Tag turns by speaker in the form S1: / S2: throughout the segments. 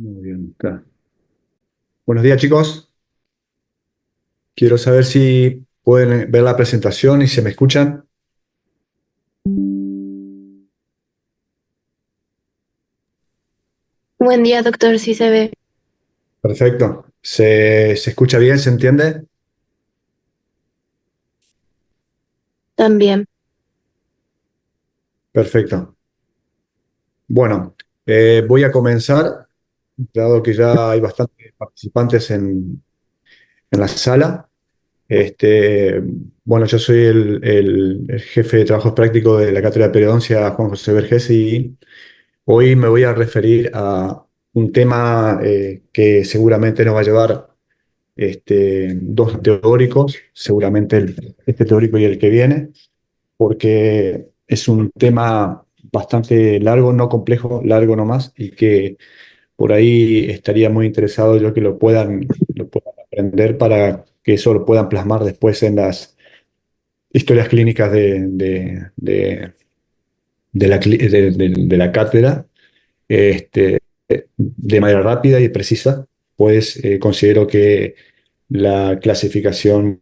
S1: Muy bien, está. Buenos días, chicos. Quiero saber si pueden ver la presentación y se me escuchan.
S2: Buen día, doctor, sí se ve.
S1: Perfecto. ¿Se escucha bien? ¿Se entiende?
S2: También.
S1: Perfecto. Bueno, voy a comenzar, dado que ya hay bastantes participantes en la sala. Este, bueno, yo soy el jefe de trabajos prácticos de la Cátedra de Periodoncia, Juan José Vergés, y hoy me voy a referir a un tema que seguramente nos va a llevar dos teóricos, seguramente este teórico y el que viene, porque es un tema bastante largo, no complejo, largo nomás, y que por ahí estaría muy interesado yo que lo puedan aprender para que eso lo puedan plasmar después en las historias clínicas de la cátedra, este, de manera rápida y precisa. Pues considero que la clasificación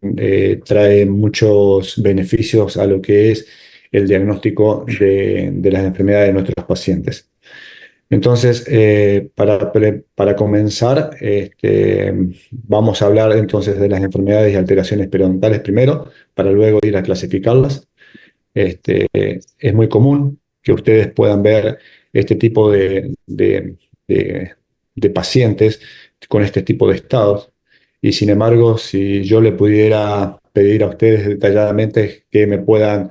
S1: trae muchos beneficios a lo que es el diagnóstico de las enfermedades de nuestros pacientes. Entonces, para comenzar, vamos a hablar entonces de las enfermedades y alteraciones periodontales primero, para luego ir a clasificarlas. Es muy común que ustedes puedan ver este tipo de- de pacientes con este tipo de estados. Y sin embargo, si yo le pudiera pedir a ustedes detalladamente que me puedan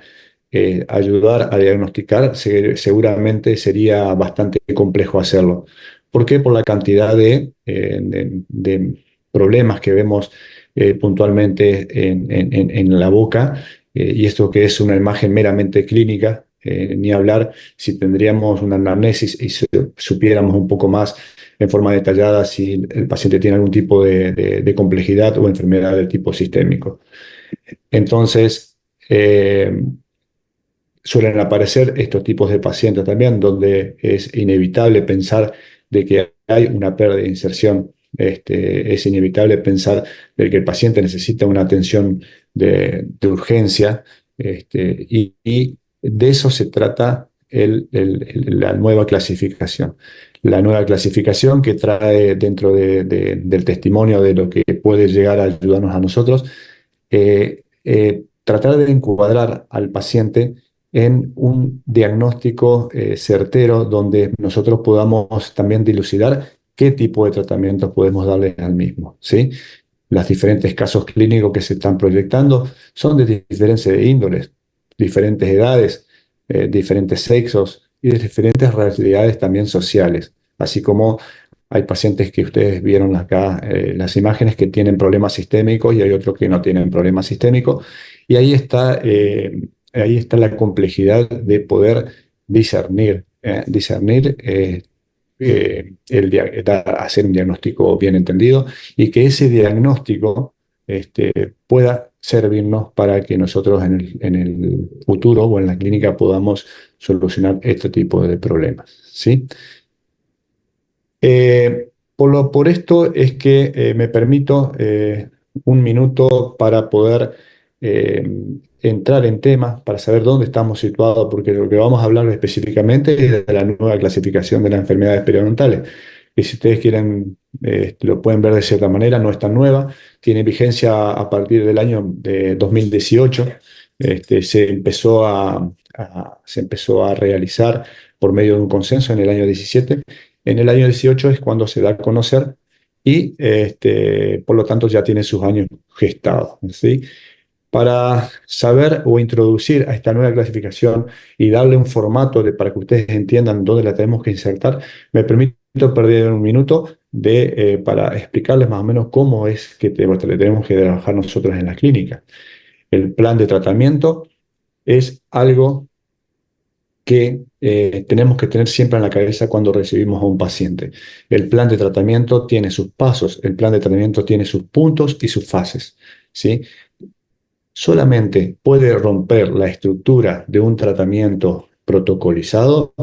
S1: ayudar a diagnosticar, seguramente sería bastante complejo hacerlo. ¿Por qué? Por la cantidad de problemas que vemos puntualmente en la boca, y esto que es una imagen meramente clínica. Ni hablar si tendríamos una anamnesis y supiéramos un poco más en forma detallada si el paciente tiene algún tipo de complejidad o enfermedad del tipo sistémico. Entonces, suelen aparecer estos tipos de pacientes también, donde es inevitable pensar de que hay una pérdida de inserción. Es inevitable pensar de que el paciente necesita una atención de urgencia, y de eso se trata la nueva clasificación. La nueva clasificación que trae dentro del testimonio de lo que puede llegar a ayudarnos a nosotros, tratar de encuadrar al paciente en un diagnóstico certero donde nosotros podamos también dilucidar qué tipo de tratamientos podemos darle al mismo, ¿sí? Los diferentes casos clínicos que se están proyectando son de diferentes índoles, diferentes edades, diferentes sexos y de diferentes realidades también sociales, así como hay pacientes que ustedes vieron acá, las imágenes que tienen problemas sistémicos y hay otros que no tienen problemas sistémicos. Y ahí está la complejidad de poder hacer un diagnóstico bien entendido y que ese diagnóstico pueda servirnos para que nosotros en el futuro o en la clínica podamos solucionar este tipo de problemas, ¿sí? Por esto es que me permito un minuto para poder eh, entrar en temas, para saber dónde estamos situados, porque lo que vamos a hablar específicamente es de la nueva clasificación de las enfermedades periodontales. Y si ustedes quieren, lo pueden ver de cierta manera, no es tan nueva, tiene vigencia a partir del año de 2018. Se empezó a realizar por medio de un consenso en el año 17. En el año 18 es cuando se da a conocer y por lo tanto ya tiene sus años gestados, ¿sí? Para saber o introducir a esta nueva clasificación y darle un formato para que ustedes entiendan dónde la tenemos que insertar, me permito perder un minuto para explicarles más o menos cómo es que tenemos que trabajar nosotros en la clínica. El plan de tratamiento es algo que tenemos que tener siempre en la cabeza cuando recibimos a un paciente. El plan de tratamiento tiene sus pasos, el plan de tratamiento tiene sus puntos y sus fases, ¿sí? Solamente puede romper la estructura de un tratamiento protocolizado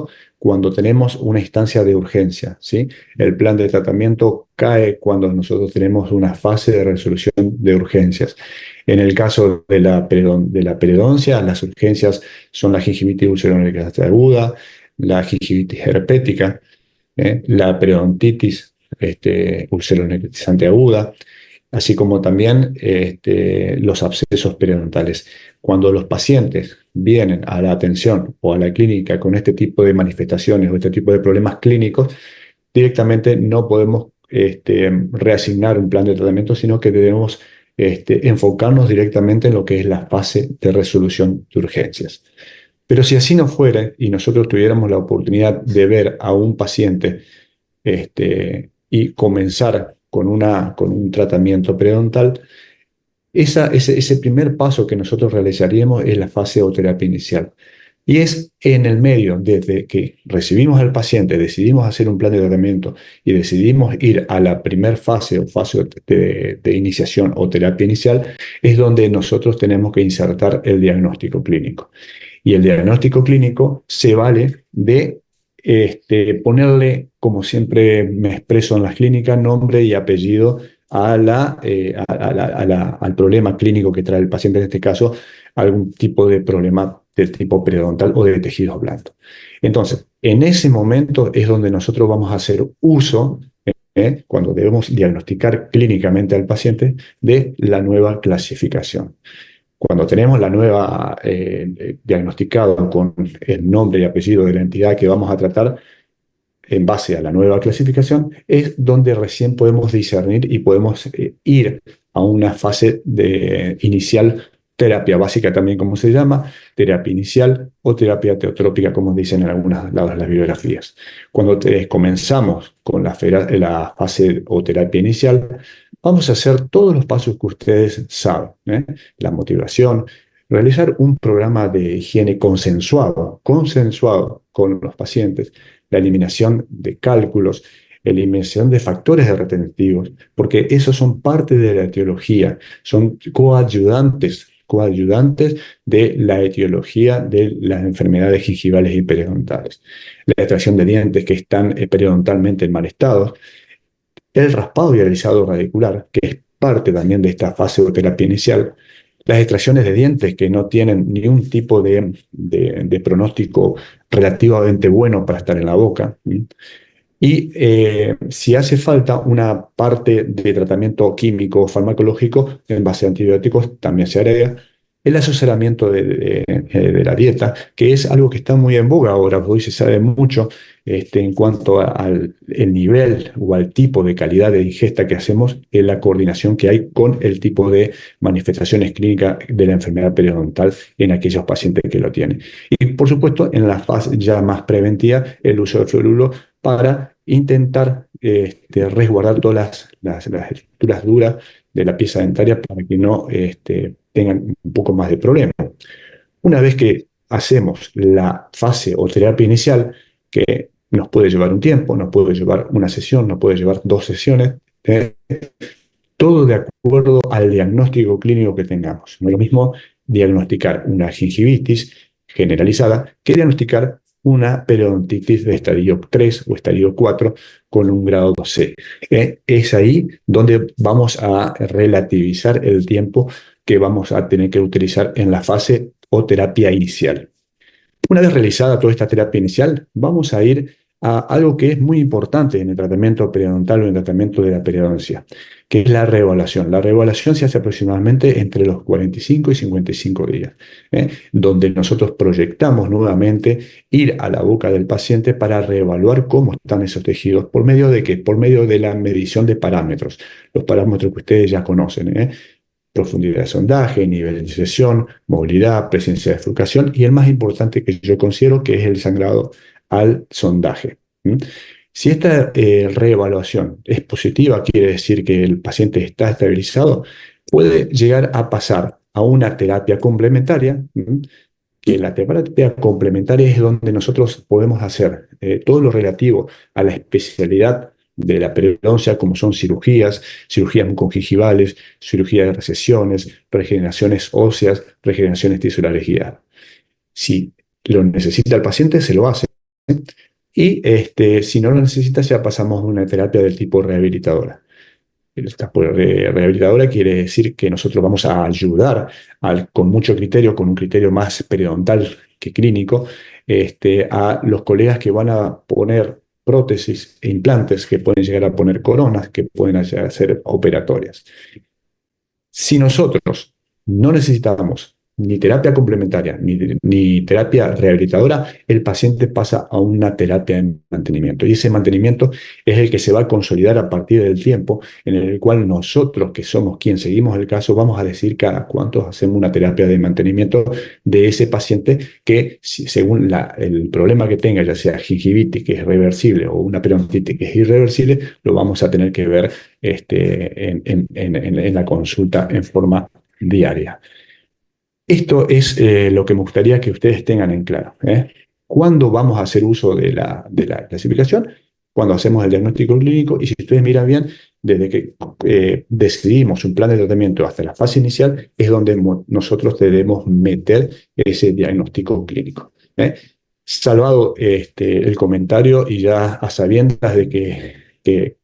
S1: cuando tenemos una instancia de urgencia, ¿sí? El plan de tratamiento cae cuando nosotros tenemos una fase de resolución de urgencias. En el caso de de la periodoncia, las urgencias son la gingivitis ulceronecrosante aguda, la gingivitis herpética, la periodontitis ulceronecrosante aguda, así como también los abscesos periodontales. Cuando los pacientes vienen a la atención o a la clínica con este tipo de manifestaciones o este tipo de problemas clínicos, directamente no podemos reasignar un plan de tratamiento, sino que debemos enfocarnos directamente en lo que es la fase de resolución de urgencias. Pero si así no fuera y nosotros tuviéramos la oportunidad de ver a un paciente y comenzar con un tratamiento periodontal, ese primer paso que nosotros realizaríamos es la fase o terapia inicial. Y es en el medio, desde que recibimos al paciente, decidimos hacer un plan de tratamiento y decidimos ir a la primer fase o fase de iniciación o terapia inicial, es donde nosotros tenemos que insertar el diagnóstico clínico. Y el diagnóstico clínico se vale de ponerle, como siempre me expreso en las clínicas, nombre y apellido al problema clínico que trae el paciente, en este caso, algún tipo de problema del tipo periodontal o de tejidos blandos. Entonces, en ese momento es donde nosotros vamos a hacer uso, cuando debemos diagnosticar clínicamente al paciente, de la nueva clasificación. Cuando tenemos la nueva diagnosticado con el nombre y apellido de la entidad que vamos a tratar, en base a la nueva clasificación, es donde recién podemos discernir y podemos ir a una fase de inicial, terapia básica también como se llama, terapia inicial o terapia teotrópica como dicen en algunos lados de las bibliografías. Cuando comenzamos con la fase o terapia inicial, vamos a hacer todos los pasos que ustedes saben, ¿eh? La motivación, realizar un programa de higiene consensuado con los pacientes, la eliminación de cálculos, eliminación de factores retentivos, porque esos son parte de la etiología, son coadyuvantes de la etiología de las enfermedades gingivales y periodontales. La extracción de dientes que están periodontalmente en mal estado, el raspado y alisado radicular, que es parte también de esta fase de terapia inicial, las extracciones de dientes que no tienen ningún tipo de pronóstico relativamente bueno para estar en la boca. Y si hace falta una parte de tratamiento químico o farmacológico en base a antibióticos, también se agrega. El asesoramiento de la dieta, que es algo que está muy en boga ahora, hoy se sabe mucho en cuanto al el nivel o al tipo de calidad de ingesta que hacemos, en la coordinación que hay con el tipo de manifestaciones clínicas de la enfermedad periodontal en aquellos pacientes que lo tienen. Y por supuesto, en la fase ya más preventiva, el uso de fluoruro para intentar resguardar todas las estructuras duras de la pieza dentaria para que no tengan un poco más de problema. Una vez que hacemos la fase o terapia inicial, que nos puede llevar un tiempo, nos puede llevar una sesión, nos puede llevar 2 sesiones, todo de acuerdo al diagnóstico clínico que tengamos. No es lo mismo diagnosticar una gingivitis generalizada que diagnosticar una periodontitis de estadio 3 o estadio 4 con un grado 2C. Es ahí donde vamos a relativizar el tiempo que vamos a tener que utilizar en la fase o terapia inicial. Una vez realizada toda esta terapia inicial, vamos a ir a algo que es muy importante en el tratamiento periodontal o en el tratamiento de la periodoncia, que es la reevaluación. La reevaluación se hace aproximadamente entre los 45 y 55 días, donde nosotros proyectamos nuevamente ir a la boca del paciente para reevaluar cómo están esos tejidos. ¿Por medio de qué? Por medio de la medición de parámetros, los parámetros que ustedes ya conocen, profundidad de sondaje, nivel de iniciación, movilidad, presencia de bifurcación y el más importante que yo considero que es el sangrado al sondaje. Si esta reevaluación es positiva, quiere decir que el paciente está estabilizado, puede llegar a pasar a una terapia complementaria, que la terapia complementaria es donde nosotros podemos hacer todo lo relativo a la especialidad de la periodoncia, como son cirugías mucogingivales, cirugías de recesiones, regeneraciones óseas, regeneraciones tisulares guiadas. Si lo necesita el paciente, se lo hace. Y si no lo necesitas, ya pasamos a una terapia del tipo rehabilitadora. Esta rehabilitadora quiere decir que nosotros vamos a ayudar con mucho criterio, con un criterio más periodontal que clínico, a los colegas que van a poner prótesis e implantes, que pueden llegar a poner coronas, que pueden llegar a ser operatorias. Si nosotros no necesitamos ni terapia complementaria ni terapia rehabilitadora, el paciente pasa a una terapia de mantenimiento. Y ese mantenimiento es el que se va a consolidar a partir del tiempo en el cual nosotros, que somos quien seguimos el caso, vamos a decir cada cuánto hacemos una terapia de mantenimiento de ese paciente que, según el problema que tenga, ya sea gingivitis, que es reversible, o una periodontitis, que es irreversible, lo vamos a tener que ver en la consulta en forma diaria. Esto es lo que me gustaría que ustedes tengan en claro. ¿Cuándo vamos a hacer uso de la clasificación? Cuando hacemos el diagnóstico clínico, y si ustedes miran bien, desde que decidimos un plan de tratamiento hasta la fase inicial, es donde nosotros debemos meter ese diagnóstico clínico. Salvado el comentario y ya a sabiendas de que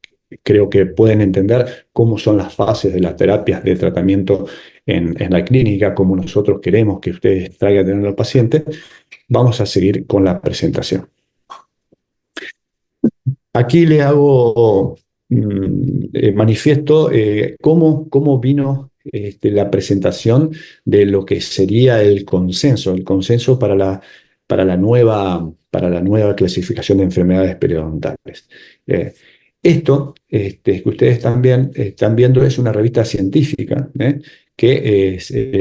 S1: creo que pueden entender cómo son las fases de las terapias de tratamiento en la clínica, como nosotros queremos que ustedes traigan a tener al paciente, vamos a seguir con la presentación. Aquí le hago manifiesto cómo vino la presentación de lo que sería el consenso para la nueva clasificación de enfermedades periodontales. Esto que ustedes también están viendo es una revista científica que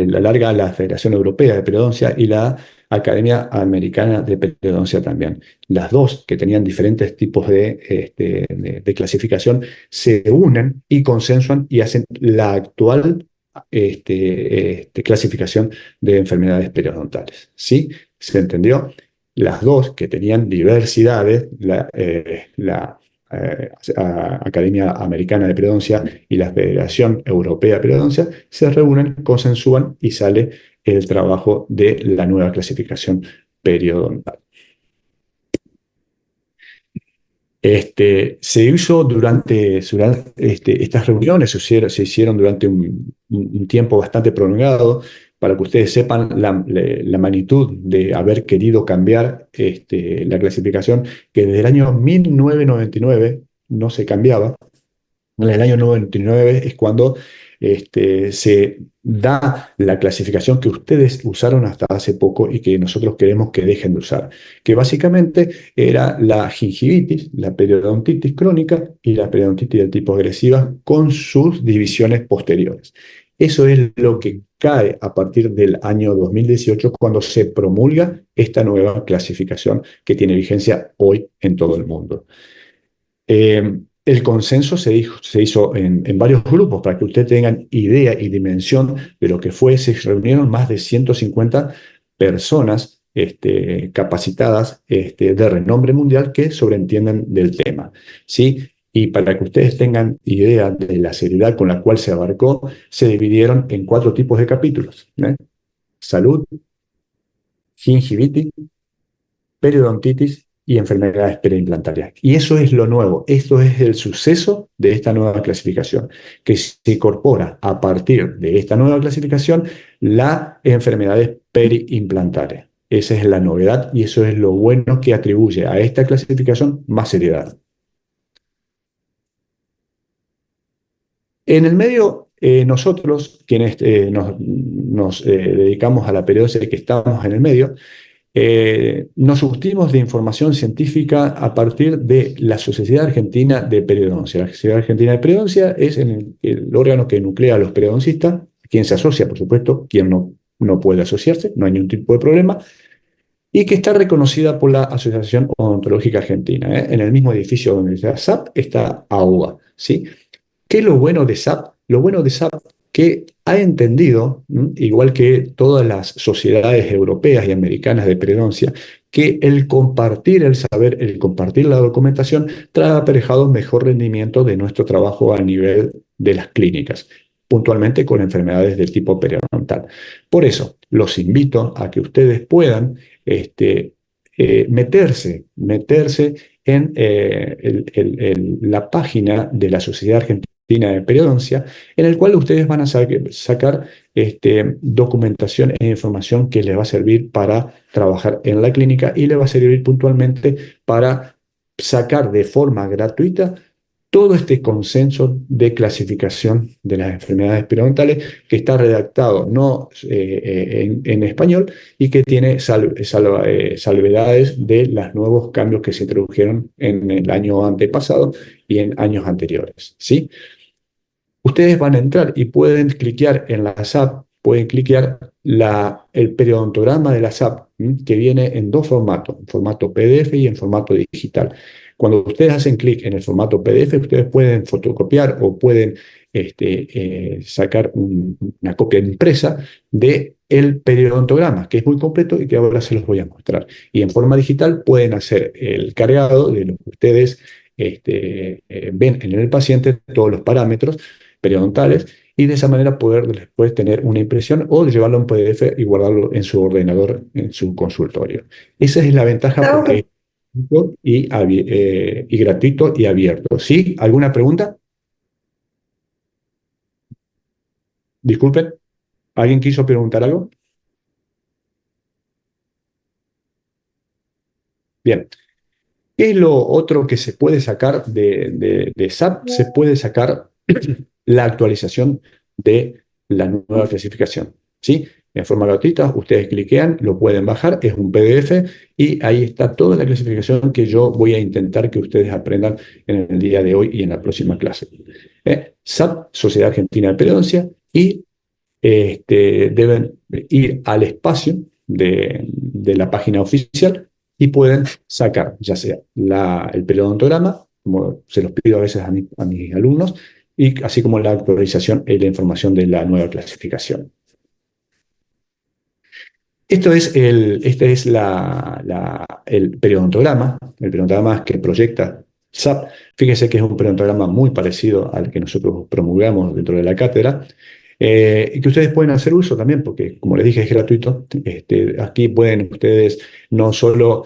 S1: la larga la Federación Europea de Periodoncia y la Academia Americana de Periodoncia también. Las dos, que tenían diferentes tipos de clasificación, se unen y consensuan y hacen la actual clasificación de enfermedades periodontales. ¿Sí? ¿Se entendió? Las dos, que tenían diversidades, la Academia Americana de Periodoncia y la Federación Europea de Periodoncia, se reúnen, consensúan y sale el trabajo de la nueva clasificación periodontal. Se hizo durante estas reuniones, se hicieron durante un tiempo bastante prolongado, para que ustedes sepan la magnitud de haber querido cambiar la clasificación, que desde el año 1999 no se cambiaba. En el año 99 es cuando se da la clasificación que ustedes usaron hasta hace poco y que nosotros queremos que dejen de usar, que básicamente era la gingivitis, la periodontitis crónica y la periodontitis del tipo agresiva con sus divisiones posteriores. Eso es lo que cae a partir del año 2018 cuando se promulga esta nueva clasificación que tiene vigencia hoy en todo el mundo. El consenso se hizo en varios grupos para que ustedes tengan idea y dimensión de lo que fue. Se reunieron más de 150 personas capacitadas de renombre mundial que sobreentienden del tema, ¿sí? Y para que ustedes tengan idea de la seriedad con la cual se abarcó, se dividieron en 4 tipos de capítulos. Salud, gingivitis, periodontitis y enfermedades periimplantarias. Y eso es lo nuevo, esto es el suceso de esta nueva clasificación, que se incorpora a partir de esta nueva clasificación las enfermedades periimplantarias. Esa es la novedad y eso es lo bueno que atribuye a esta clasificación más seriedad. En el medio, nosotros, quienes nos dedicamos a la periodoncia y que estamos en el medio, nos surtimos de información científica a partir de la Sociedad Argentina de Periodoncia. La Sociedad Argentina de Periodoncia es el órgano que nuclea a los periodoncistas, quien se asocia, por supuesto, quien no puede asociarse, no hay ningún tipo de problema, y que está reconocida por la Asociación Odontológica Argentina. En el mismo edificio donde está SAP está AUA, ¿sí? ¿Qué es lo bueno de SAP? Lo bueno de SAP que ha entendido, igual que todas las sociedades europeas y americanas de periodoncia, que el compartir el saber, el compartir la documentación, trae aparejado mejor rendimiento de nuestro trabajo a nivel de las clínicas, puntualmente con enfermedades del tipo periodontal. Por eso, los invito a que ustedes puedan meterse en la página de la Sociedad Argentina de Periodoncia, en el cual ustedes van a sacar documentación e información que les va a servir para trabajar en la clínica y les va a servir puntualmente para sacar de forma gratuita todo este consenso de clasificación de las enfermedades periodontales que está redactado no en español y que tiene salvedades de los nuevos cambios que se introdujeron en el año antepasado y en años anteriores, ¿sí? Ustedes van a entrar y pueden cliquear en la SAP, pueden cliquear el periodontograma de la SAP, que viene en dos formatos, en formato PDF y en formato digital. Cuando ustedes hacen clic en el formato PDF, ustedes pueden fotocopiar o pueden sacar una copia impresa del periodontograma, que es muy completo y que ahora se los voy a mostrar. Y en forma digital pueden hacer el cargado de lo que ustedes ven en el paciente, todos los parámetros periodontales, y de esa manera poder después tener una impresión o llevarlo a un PDF y guardarlo en su ordenador, en su consultorio. Esa es la ventaja porque es gratuito y gratuito y abierto. ¿Sí? ¿Alguna pregunta? Disculpen, ¿alguien quiso preguntar algo? Bien. ¿Qué es lo otro que se puede sacar de SAP? Se puede sacar la actualización de la nueva clasificación, ¿sí? En forma gratuita, ustedes cliquean, lo pueden bajar, es un PDF y ahí está toda la clasificación que yo voy a intentar que ustedes aprendan en el día de hoy y en la próxima clase. SAP, Sociedad Argentina de Periodoncia, y deben ir al espacio de la página oficial y pueden sacar ya sea el periodontograma, como se los pido a veces a mis alumnos, y así como la actualización y la información de la nueva clasificación. Este es el periodontograma que proyecta SAP. Fíjese que es un periodontograma muy parecido al que nosotros promulgamos dentro de la cátedra, y que ustedes pueden hacer uso también, porque como les dije, es gratuito. Aquí pueden ustedes no solo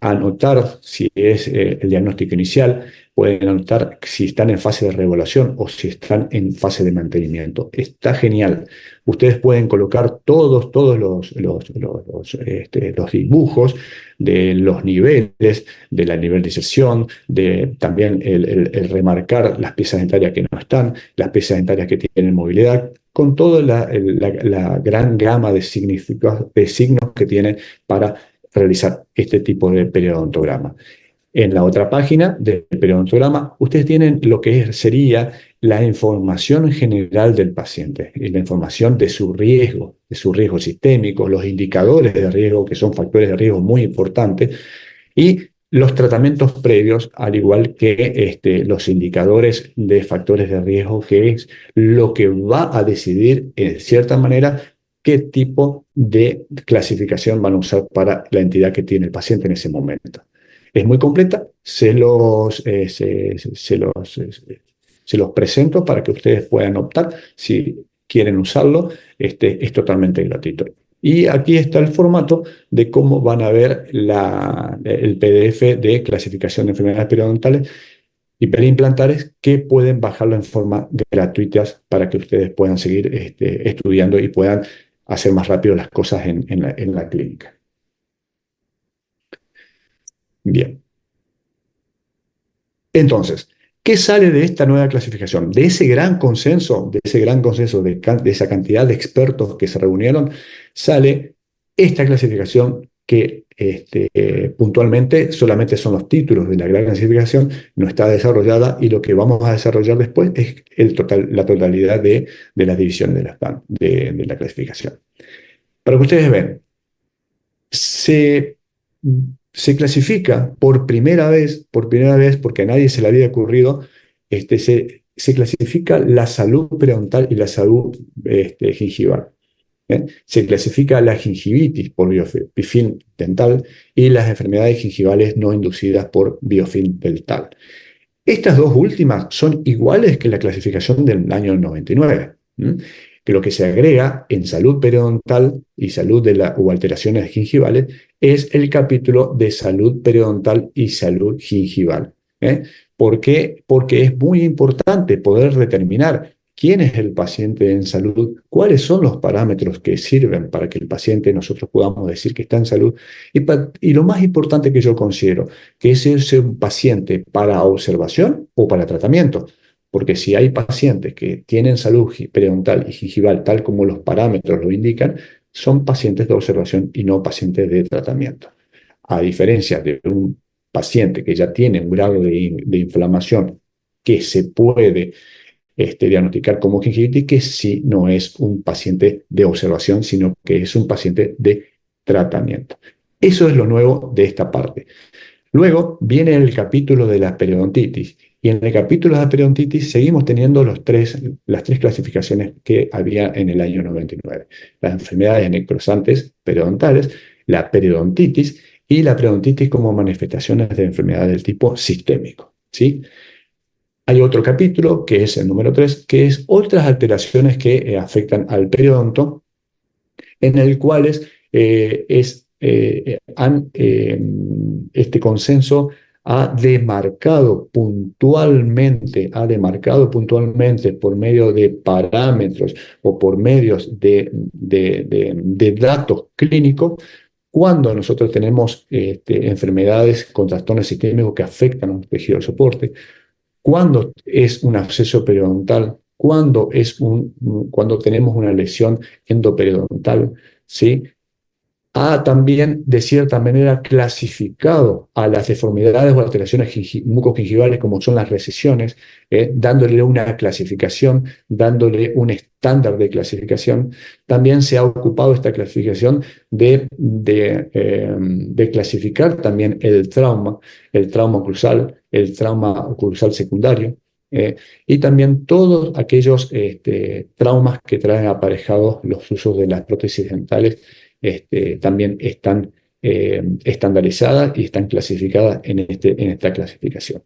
S1: anotar si es el diagnóstico inicial, pueden anotar si están en fase de regulación o si están en fase de mantenimiento. Está genial. Ustedes pueden colocar todos los dibujos de los niveles, del nivel de inserción, de también el remarcar las piezas dentarias que no están, las piezas dentarias que tienen movilidad, con toda la gran gama de signos que tienen para realizar este tipo de periodontograma. En la otra página del periodontograma, ustedes tienen lo que sería la información general del paciente, y la información de su riesgo sistémico, los indicadores de riesgo, que son factores de riesgo muy importantes, y los tratamientos previos, al igual que los indicadores de factores de riesgo, que es lo que va a decidir, en cierta manera, qué tipo de clasificación van a usar para la entidad que tiene el paciente en ese momento. Es muy completa, se los presento para que ustedes puedan optar si quieren usarlo. Es totalmente gratuito. Y aquí está el formato de cómo van a ver el PDF de clasificación de enfermedades periodontales y periimplantares, que pueden bajarlo en forma gratuita para que ustedes puedan seguir estudiando y puedan hacer más rápido las cosas en la clínica. Bien. Entonces, ¿qué sale de esta nueva clasificación? De ese gran consenso, de esa cantidad de expertos que se reunieron, sale esta clasificación que puntualmente solamente son los títulos de la gran clasificación, no está desarrollada, y lo que vamos a desarrollar después es la totalidad de las divisiones de la clasificación. Para que ustedes vean, se, se clasifica por primera vez, porque a nadie se le había ocurrido, se clasifica la salud periodontal y la salud gingival. ¿Bien? Se clasifica la gingivitis por biofilm dental y las enfermedades gingivales no inducidas por biofilm dental. Estas dos últimas son iguales que la clasificación del año 99. que lo que se agrega en salud periodontal y salud o alteraciones gingivales es el capítulo de salud periodontal y salud gingival. ¿Eh? ¿Por qué? Porque es muy importante poder determinar quién es el paciente en salud, cuáles son los parámetros que sirven para que el paciente nosotros podamos decir que está en salud. Y lo más importante que yo considero, que es un paciente para observación o para tratamiento. Porque si hay pacientes que tienen salud periodontal y gingival, tal como los parámetros lo indican, son pacientes de observación y no pacientes de tratamiento. A diferencia de un paciente que ya tiene un grado de inflamación que se puede diagnosticar como gingivitis, que sí no es un paciente de observación, sino que es un paciente de tratamiento. Eso es lo nuevo de esta parte. Luego viene el capítulo de la periodontitis. Y en el capítulo de la periodontitis seguimos teniendo las tres clasificaciones que había en el año 99. Las enfermedades necrosantes periodontales, la periodontitis y la periodontitis como manifestaciones de enfermedades del tipo sistémico. ¿Sí? Hay otro capítulo, que es el número 3, que es otras alteraciones que afectan al periodonto, en el cual este consenso ha demarcado puntualmente por medio de parámetros o por medios de datos clínicos cuando nosotros tenemos enfermedades con trastornos sistémicos que afectan a un tejido de soporte, cuando es un absceso periodontal, cuando tenemos una lesión endoperiodontal, ¿sí? Ha también, de cierta manera, clasificado a las deformidades o alteraciones mucogingivales, como son las recesiones, dándole una clasificación, dándole un estándar de clasificación. También se ha ocupado esta clasificación de clasificar también el trauma oclusal, el trauma oclusal secundario, y también todos aquellos traumas que traen aparejados los usos de las prótesis dentales también están estandarizadas y están clasificadas en esta clasificación.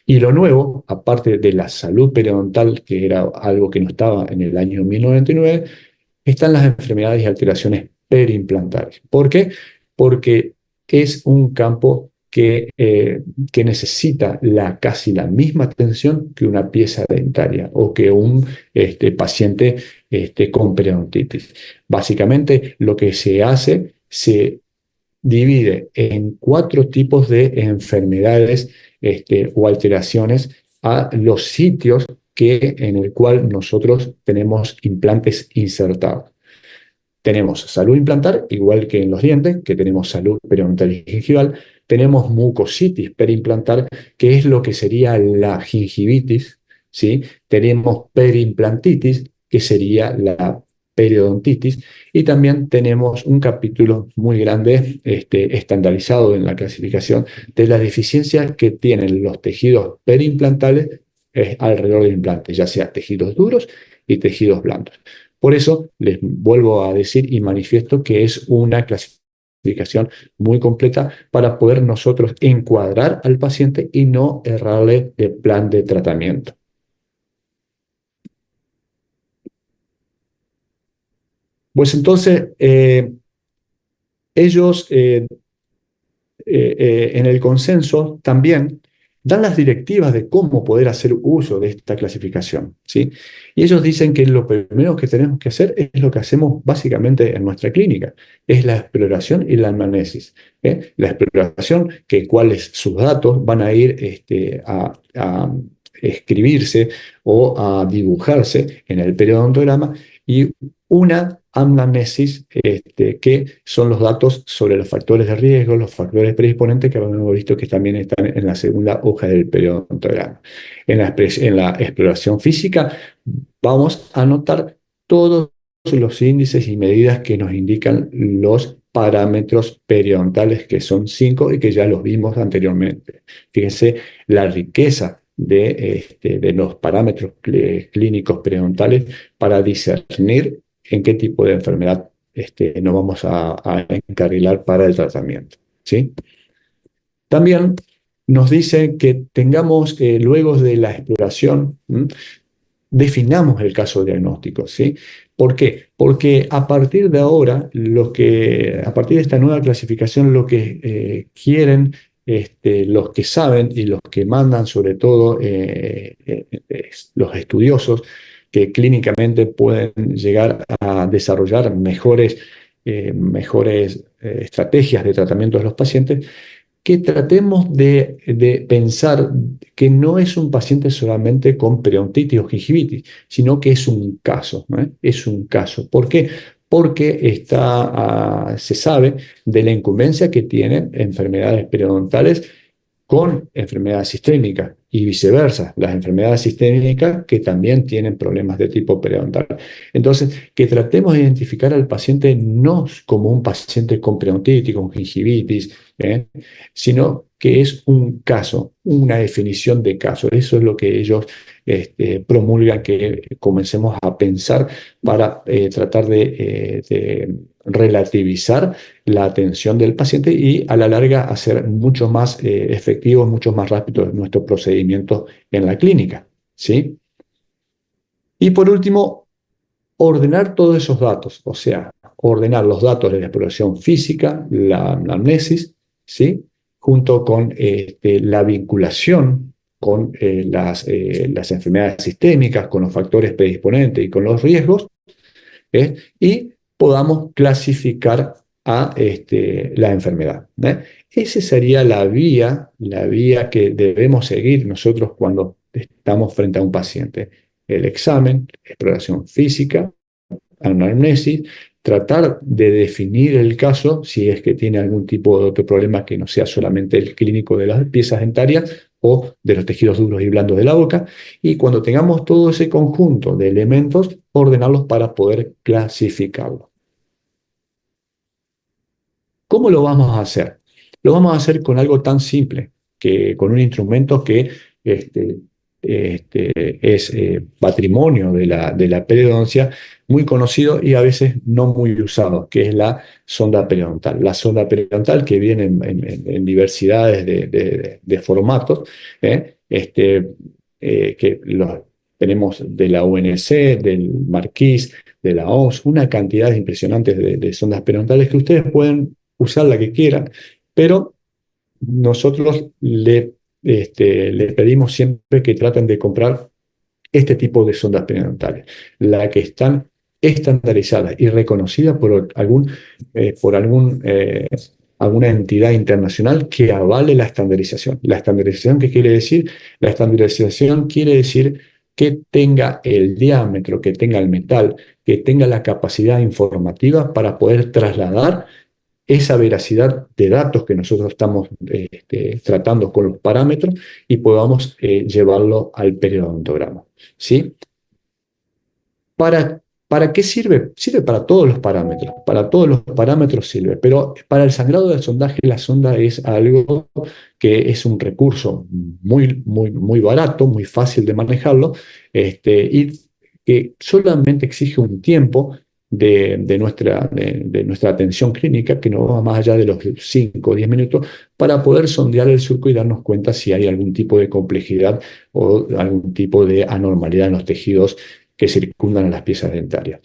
S1: Y lo nuevo, aparte de la salud periodontal, que era algo que no estaba en el año 1999, están las enfermedades y alteraciones periimplantarias. ¿Por qué? Porque es un campo que necesita casi la misma atención que una pieza dentaria o que un paciente con periodontitis. Básicamente, lo que se hace, se divide en 4 tipos de enfermedades o alteraciones a los sitios en el cual nosotros tenemos implantes insertados. Tenemos salud implantar, igual que en los dientes, que tenemos salud periodontal y gingival. Tenemos mucositis periimplantar, que es lo que sería la gingivitis, ¿sí? Tenemos periimplantitis, que sería la periodontitis. Y también tenemos un capítulo muy grande, estandarizado en la clasificación, de las deficiencias que tienen los tejidos periimplantales alrededor del implante, ya sea tejidos duros y tejidos blandos. Por eso les vuelvo a decir y manifiesto que es una clasificación muy completa para poder nosotros encuadrar al paciente y no errarle de plan de tratamiento. Pues entonces, ellos en el consenso también dan las directivas de cómo poder hacer uso de esta clasificación, ¿sí? Y ellos dicen que lo primero que tenemos que hacer es lo que hacemos básicamente en nuestra clínica, es la exploración y la anamnesis. La exploración, que cuáles sus datos van a ir a escribirse o a dibujarse en el periodontograma, y una anamnesis, que son los datos sobre los factores de riesgo, los factores predisponentes, que hemos visto que también están en la segunda hoja del periodontograma. En la exploración física vamos a anotar todos los índices y medidas que nos indican los parámetros periodontales, que son 5 y que ya los vimos anteriormente. Fíjense la riqueza de los parámetros clínicos periodontales para discernir en qué tipo de enfermedad nos vamos a encarrilar para el tratamiento, ¿sí? También nos dice que tengamos, luego de la exploración, definamos el caso diagnóstico, ¿sí? ¿Por qué? Porque a partir de ahora, a partir de esta nueva clasificación, lo que quieren los que saben y los que mandan, sobre todo los estudiosos, que clínicamente pueden llegar a desarrollar mejores estrategias de tratamiento de los pacientes, que tratemos de pensar que no es un paciente solamente con periodontitis o gingivitis, sino que es un caso, ¿no? Es un caso. ¿Por qué? Porque se sabe de la incumbencia que tienen enfermedades periodontales con enfermedades sistémicas y viceversa, las enfermedades sistémicas que también tienen problemas de tipo periodontal. Entonces, que tratemos de identificar al paciente no como un paciente con periodontitis, con gingivitis, sino que es un caso, una definición de caso. Eso es lo que ellos promulgan, que comencemos a pensar para tratar de relativizar la atención del paciente y a la larga hacer mucho más efectivos, mucho más rápidos nuestros procedimientos en la clínica, ¿sí? Y por último, ordenar todos esos datos, o sea, ordenar los datos de la exploración física, la anamnesis, ¿sí? Junto con la vinculación con las enfermedades sistémicas, con los factores predisponentes y con los riesgos, y podamos clasificar a la enfermedad, ¿eh? Esa sería la vía que debemos seguir nosotros cuando estamos frente a un paciente. El examen, exploración física, anamnesis, tratar de definir el caso si es que tiene algún tipo de otro problema que no sea solamente el clínico de las piezas dentarias o de los tejidos duros y blandos de la boca, y cuando tengamos todo ese conjunto de elementos, ordenarlos para poder clasificarlos. ¿Cómo lo vamos a hacer? Lo vamos a hacer con algo tan simple, que con un instrumento que este, es patrimonio de la periodoncia, muy conocido y a veces no muy usado, que es la sonda periodontal. La sonda periodontal, que viene en diversidades de formatos, que los tenemos de la UNC, del Marquis, de la OMS, una cantidad impresionante de sondas periodontales que ustedes pueden usar la que quieran, pero nosotros le pedimos siempre que traten de comprar este tipo de sondas periodontales, la que están estandarizadas y reconocidas por alguna entidad internacional que avale la estandarización. ¿La estandarización qué quiere decir? La estandarización quiere decir que tenga el diámetro, que tenga el metal, que tenga la capacidad informativa para poder trasladar esa veracidad de datos que nosotros estamos tratando con los parámetros y podamos llevarlo al periodontograma, ¿sí? ¿Para qué sirve? Sirve para todos los parámetros sirve, pero para el sangrado del sondaje la sonda es algo que es un recurso muy, muy, muy barato, muy fácil de manejarlo, y que solamente exige un tiempo de nuestra atención clínica, que no va más allá de los 5 o 10 minutos, para poder sondear el surco y darnos cuenta si hay algún tipo de complejidad o algún tipo de anormalidad en los tejidos que circundan a las piezas dentarias.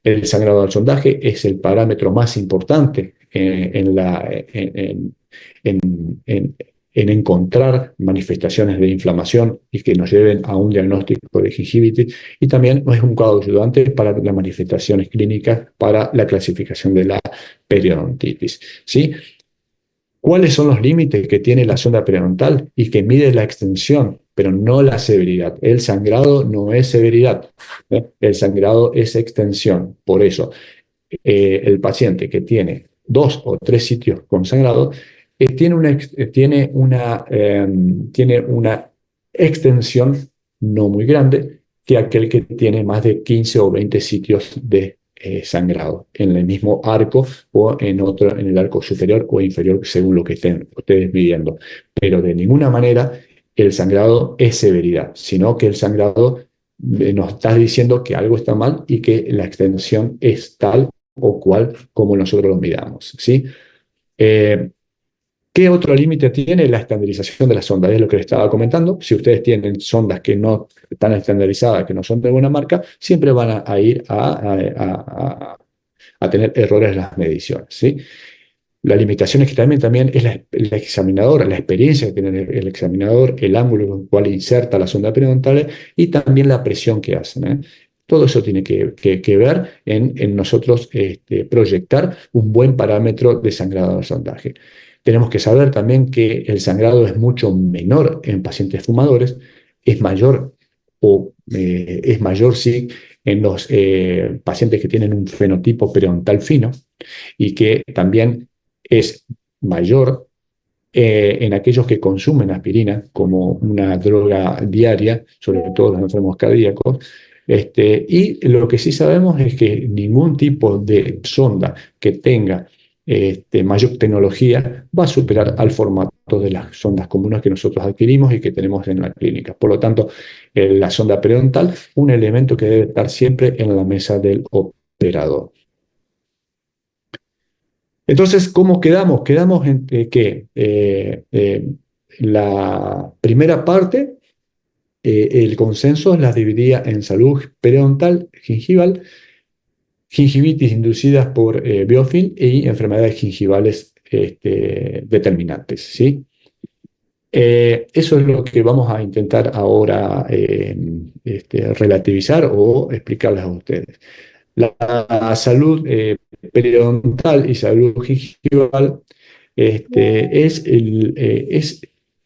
S1: El sangrado al sondaje es el parámetro más importante en encontrar manifestaciones de inflamación y que nos lleven a un diagnóstico de gingivitis, y también es un coayudante para las manifestaciones clínicas para la clasificación de la periodontitis, ¿sí? ¿Cuáles son los límites que tiene la sonda periodontal y que mide la extensión, pero no la severidad? El sangrado no es severidad, el sangrado es extensión. Por eso, el paciente que tiene 2 o 3 sitios con sangrado tiene una extensión no muy grande que aquel que tiene más de 15 o 20 sitios de sangrado en el mismo arco o en el arco superior o inferior, según lo que estén ustedes midiendo. Pero de ninguna manera el sangrado es severidad, sino que el sangrado nos está diciendo que algo está mal y que la extensión es tal o cual como nosotros lo midamos, ¿sí? ¿Qué otro límite tiene la estandarización de las sondas? Es lo que les estaba comentando. Si ustedes tienen sondas que no están estandarizadas, que no son de buena marca, siempre van a ir a tener errores en las mediciones, ¿sí? La limitación es que también es el examinador, la experiencia que tiene el examinador, el ángulo con el cual inserta la sonda periodontal y también la presión que hacen, ¿eh? Todo eso tiene que ver en nosotros proyectar un buen parámetro de sangrado del sondaje. Tenemos que saber también que el sangrado es mucho menor en pacientes fumadores, es mayor es mayor sí en los pacientes que tienen un fenotipo periodontal fino y que también es mayor en aquellos que consumen aspirina como una droga diaria, sobre todo los enfermos cardíacos. Y lo que sí sabemos es que ningún tipo de sonda que tenga mayor tecnología va a superar al formato de las sondas comunes que nosotros adquirimos y que tenemos en la clínica. Por lo tanto, la sonda periodontal, un elemento que debe estar siempre en la mesa del operador. Entonces, ¿cómo quedamos? Quedamos en que la primera parte, el consenso las dividía en salud periodontal, gingival, gingivitis inducidas por biofilm y enfermedades gingivales determinantes, ¿sí? Eso es lo que vamos a intentar ahora relativizar o explicarles a ustedes. La salud periodontal y salud gingival es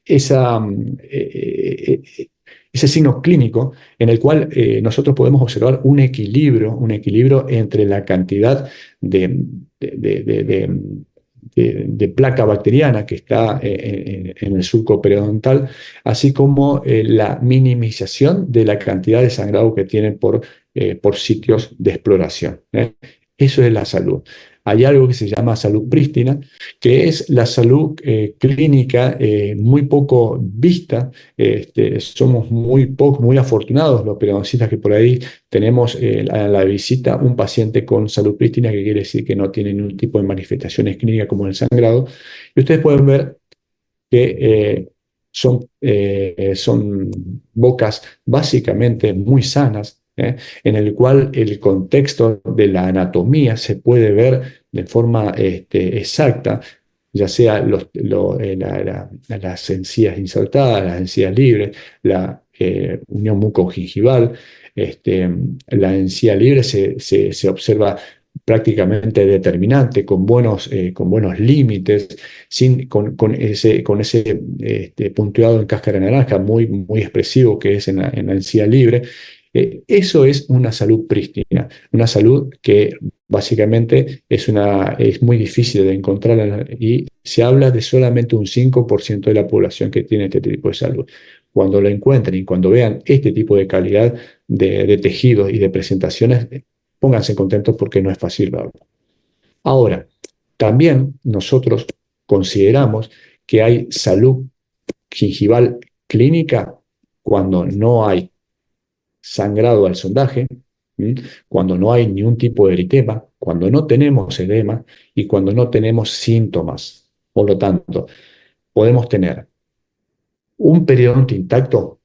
S1: esa, ese signo clínico en el cual nosotros podemos observar un equilibrio entre la cantidad de, de- de- de- de placa bacteriana que está en el surco periodontal, así como la minimización de la cantidad de sangrado que tienen por sitios de exploración, ¿eh? Eso es la salud. Hay algo que se llama salud prístina, que es la salud clínica muy poco vista. Somos muy afortunados los periodoncistas que por ahí tenemos a la visita un paciente con salud prístina, que quiere decir que no tiene ningún tipo de manifestaciones clínicas como el sangrado. Y ustedes pueden ver que son bocas básicamente muy sanas, en el cual el contexto de la anatomía se puede ver de forma exacta, ya sea las encías insertadas, las encías libres, la unión mucogingival. La encía libre se observa prácticamente determinante, con buenos límites, con ese punteado en cáscara naranja muy expresivo que es en la encía libre. Eso es una salud prístina, una salud que básicamente es muy difícil de encontrar y se habla de solamente un 5% de la población que tiene este tipo de salud. Cuando lo encuentren y cuando vean este tipo de calidad de tejidos y de presentaciones, pónganse contentos porque no es fácil verlo. Ahora, también nosotros consideramos que hay salud gingival clínica cuando no hay sangrado al sondaje, ¿m? Cuando no hay ningún tipo de eritema, cuando no tenemos edema y cuando no tenemos síntomas. Por lo tanto, podemos tener un periodonto intacto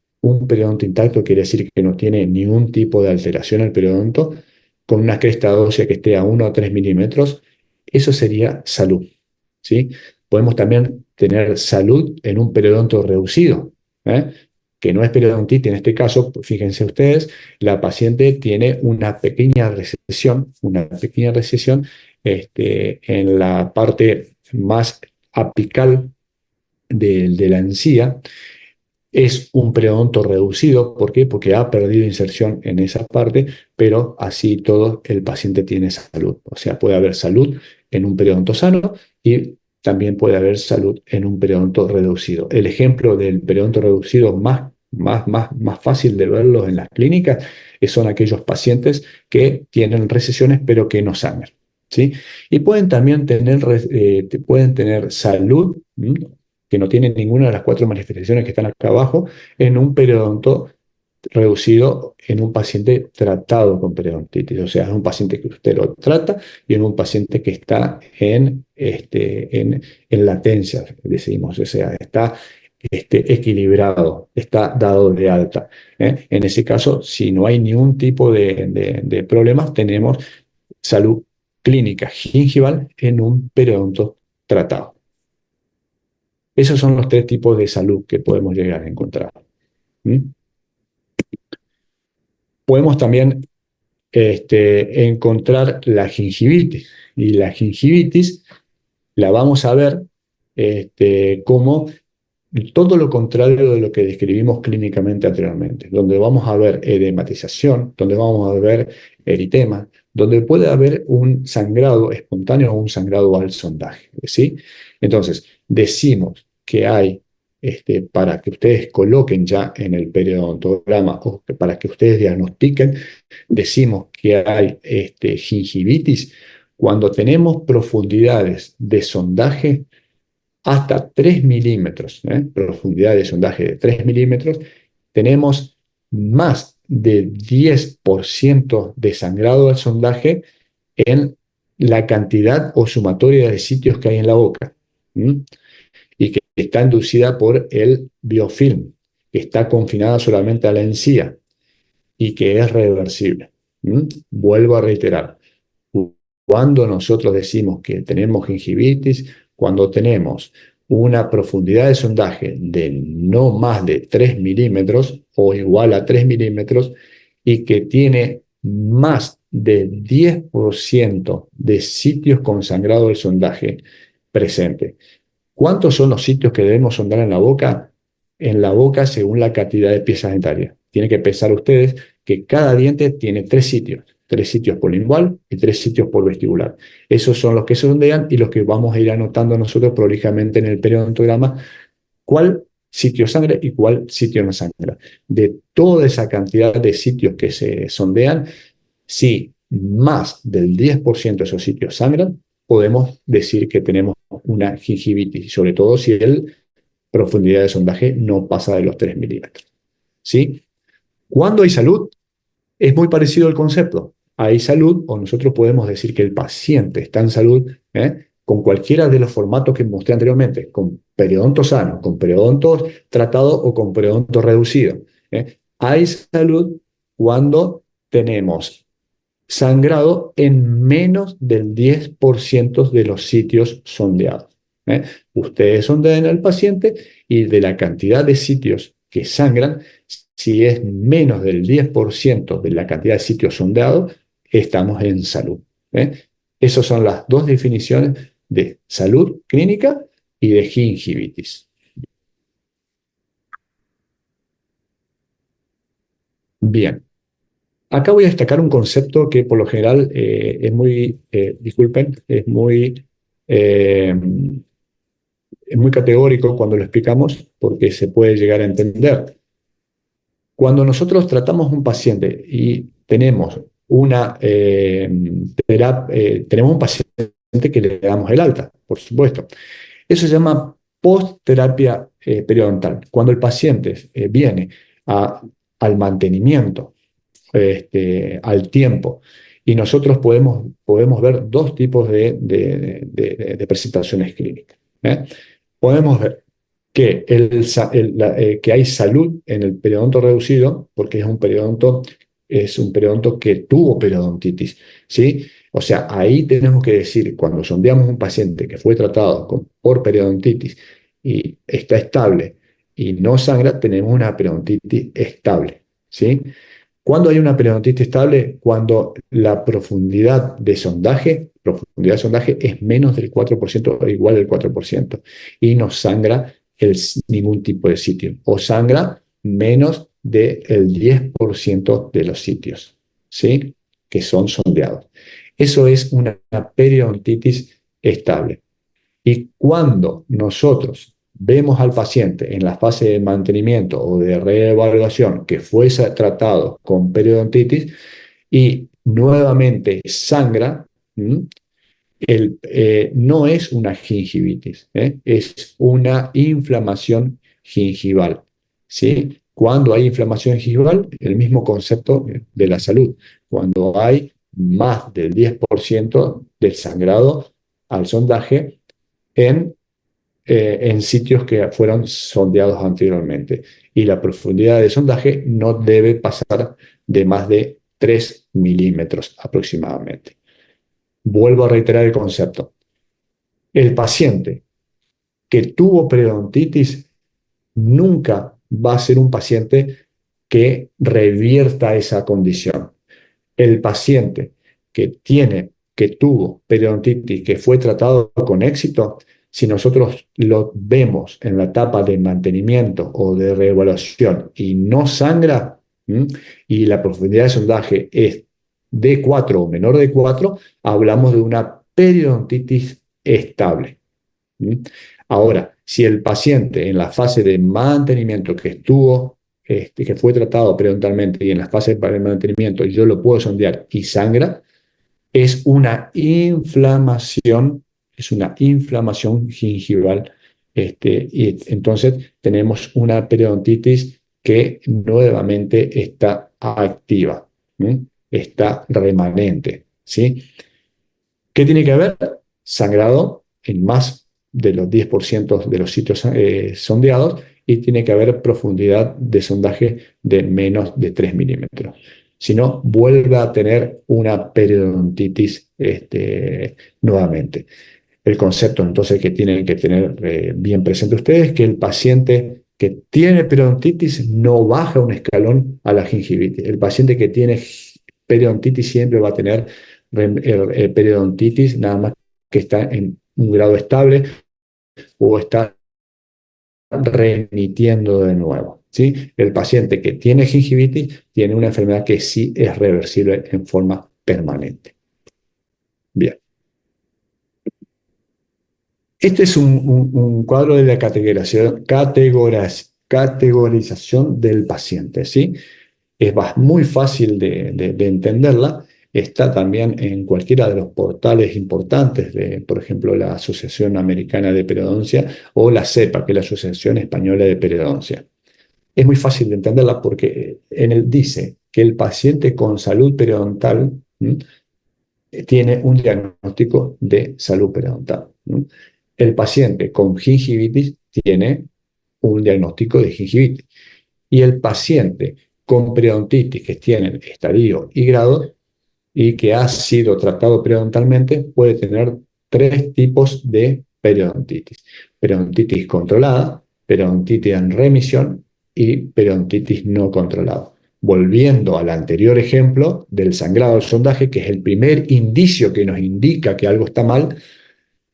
S1: quiere decir que no tiene ningún tipo de alteración al periodonto, con una cresta ósea que esté a 1 o 3 milímetros. Eso sería salud, ¿sí? Podemos también tener salud en un periodonto reducido, ¿eh? Que no es periodontitis en este caso. Fíjense ustedes, la paciente tiene una pequeña recesión en la parte más apical de la encía. Es un periodonto reducido. ¿Por qué? Porque ha perdido inserción en esa parte, pero así todo el paciente tiene salud. O sea, puede haber salud en un periodonto sano y también puede haber salud en un periodonto reducido. El ejemplo del periodonto reducido más fácil de verlo en las clínicas son aquellos pacientes que tienen recesiones pero que no sangran, ¿sí? Y pueden tener salud, que no tienen ninguna de las 4 manifestaciones que están acá abajo, en un periodonto reducido en un paciente tratado con periodontitis, o sea, en un paciente que usted lo trata y en un paciente que está en latencia, decimos, o sea, está equilibrado, está dado de alta. En ese caso, si no hay ningún tipo de problemas, tenemos salud clínica gingival en un periodonto tratado. Esos son los tres tipos de salud que podemos llegar a encontrar. ¿Mm? Podemos también encontrar la gingivitis. Y la gingivitis la vamos a ver como todo lo contrario de lo que describimos clínicamente anteriormente, donde vamos a ver edematización, donde vamos a ver eritema, donde puede haber un sangrado espontáneo o un sangrado al sondaje, ¿sí? Entonces, decimos que hay, para que ustedes coloquen ya en el periodontograma o para que ustedes diagnostiquen, decimos que hay gingivitis cuando tenemos profundidades de sondaje hasta 3 milímetros, profundidad de sondaje de 3 milímetros, tenemos más de 10% de sangrado al sondaje en la cantidad o sumatoria de sitios que hay en la boca, ¿m? Y que está inducida por el biofilm, que está confinada solamente a la encía y que es reversible. ¿M? Vuelvo a reiterar, cuando nosotros decimos que tenemos gingivitis, cuando tenemos una profundidad de sondaje de no más de 3 milímetros o igual a 3 milímetros y que tiene más de 10% de sitios con sangrado del sondaje presente. ¿Cuántos son los sitios que debemos sondar en la boca? En la boca según la cantidad de piezas dentarias. Tienen que pensar ustedes que cada diente tiene tres sitios por lingual y tres sitios por vestibular. Esos son los que se sondean y los que vamos a ir anotando nosotros prolijamente en el periodontograma cuál sitio sangra y cuál sitio no sangra. De toda esa cantidad de sitios que se sondean, si más del 10% de esos sitios sangran, podemos decir que tenemos una gingivitis, sobre todo si la profundidad de sondaje no pasa de los 3 milímetros. ¿Sí? Cuando hay salud, es muy parecido el concepto. Hay salud, o nosotros podemos decir que el paciente está en salud, con cualquiera de los formatos que mostré anteriormente, con periodonto sano, con periodonto tratado o con periodonto reducido. Hay salud cuando tenemos sangrado en menos del 10% de los sitios sondeados. ¿Eh? Ustedes sondean al paciente y de la cantidad de sitios que sangran, si es menos del 10% de la cantidad de sitios sondeados, estamos en salud. ¿Eh? Esas son las dos definiciones de salud clínica y de gingivitis. Bien, acá voy a destacar un concepto que por lo general es muy, disculpen, eh, es muy categórico cuando lo explicamos porque se puede llegar a entender. Cuando nosotros tratamos a un paciente y tenemos tenemos un paciente que le damos el alta, por supuesto. Eso se llama post-terapia periodontal. Cuando el paciente viene a- al mantenimiento, al tiempo, y nosotros podemos ver dos tipos de presentaciones clínicas. Podemos ver que, que hay salud en el periodonto reducido, porque es un periodonto que tuvo periodontitis, ¿sí? O sea, ahí tenemos que decir, cuando sondeamos un paciente que fue tratado por periodontitis y está estable y no sangra, tenemos una periodontitis estable, ¿sí? ¿Cuándo hay una periodontitis estable? Cuando la profundidad de sondaje es menos del 4% o igual al 4% y no sangra ningún tipo de sitio o sangra menos del 10% de los sitios, ¿sí? Que son sondeados. Eso es una periodontitis estable. Y cuando nosotros vemos al paciente en la fase de mantenimiento o de reevaluación que fue tratado con periodontitis y nuevamente sangra, no es una gingivitis, es una inflamación gingival, ¿sí? Cuando hay inflamación gingival, el mismo concepto de la salud. Cuando hay más del 10% del sangrado al sondaje en sitios que fueron sondeados anteriormente. Y la profundidad de sondaje no debe pasar de más de 3 milímetros aproximadamente. Vuelvo a reiterar el concepto. El paciente que tuvo periodontitis nunca va a ser un paciente que revierta esa condición. El paciente que tuvo periodontitis, que fue tratado con éxito, si nosotros lo vemos en la etapa de mantenimiento o de reevaluación y no sangra, ¿m? Y la profundidad de sondaje es D4 o menor de 4, hablamos de una periodontitis estable. ¿M? Ahora, si el paciente en la fase de mantenimiento que estuvo, que fue tratado periodontalmente y en la fase de mantenimiento yo lo puedo sondear y sangra, es una inflamación gingival. Y entonces tenemos una periodontitis que nuevamente está activa, ¿sí? Está remanente, ¿sí? ¿Qué tiene que haber? Sangrado en más de los 10% de los sitios sondeados y tiene que haber profundidad de sondaje de menos de 3 milímetros. Si no, vuelve a tener una periodontitis nuevamente. El concepto entonces que tienen que tener bien presente ustedes es que el paciente que tiene periodontitis no baja un escalón a la gingivitis. El paciente que tiene periodontitis siempre va a tener periodontitis, nada más que está en un grado estable o está remitiendo de nuevo, ¿sí? El paciente que tiene gingivitis tiene una enfermedad que sí es reversible en forma permanente. Bien. Este es un cuadro de la categorización del paciente, ¿sí? Es muy fácil de entenderla. Está también en cualquiera de los portales importantes de, por ejemplo, la Asociación Americana de Periodoncia o la CEPA, que es la Asociación Española de Periodoncia. Es muy fácil de entenderla porque en él dice que el paciente con salud periodontal tiene un diagnóstico de salud periodontal. El paciente con gingivitis tiene un diagnóstico de gingivitis. Y el paciente con periodontitis que tiene estadio y grado y que ha sido tratado periodontalmente puede tener tres tipos de periodontitis. Periodontitis controlada, periodontitis en remisión y periodontitis no controlada. Volviendo al anterior ejemplo del sangrado del sondaje, que es el primer indicio que nos indica que algo está mal,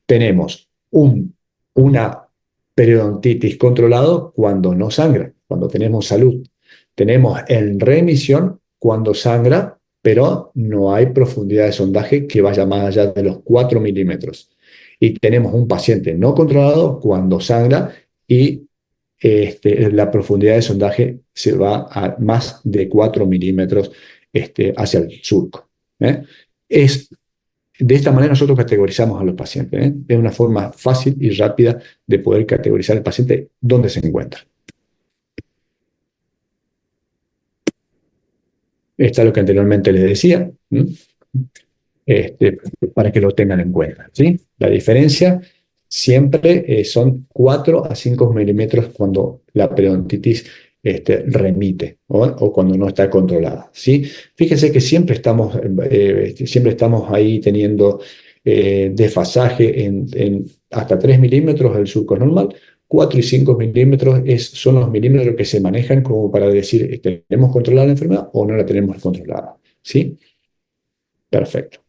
S1: tenemos una periodontitis controlado cuando no sangra, cuando tenemos salud. Tenemos en remisión cuando sangra, pero no hay profundidad de sondaje que vaya más allá de los 4 milímetros. Y tenemos un paciente no controlado cuando sangra y la profundidad de sondaje se va a más de 4 milímetros hacia el surco. Es de esta manera nosotros categorizamos a los pacientes. Es una forma fácil y rápida de poder categorizar al paciente dónde se encuentra. Esto es lo que anteriormente les decía, para que lo tengan en cuenta, ¿sí? La diferencia siempre son 4 a 5 milímetros cuando la periodontitis remite o cuando no está controlada, ¿sí? Fíjense que siempre estamos ahí teniendo desfasaje en hasta 3 milímetros del surco normal. 4 y 5 milímetros son los milímetros que se manejan como para decir, ¿tenemos controlada la enfermedad o no la tenemos controlada? ¿Sí? Perfecto.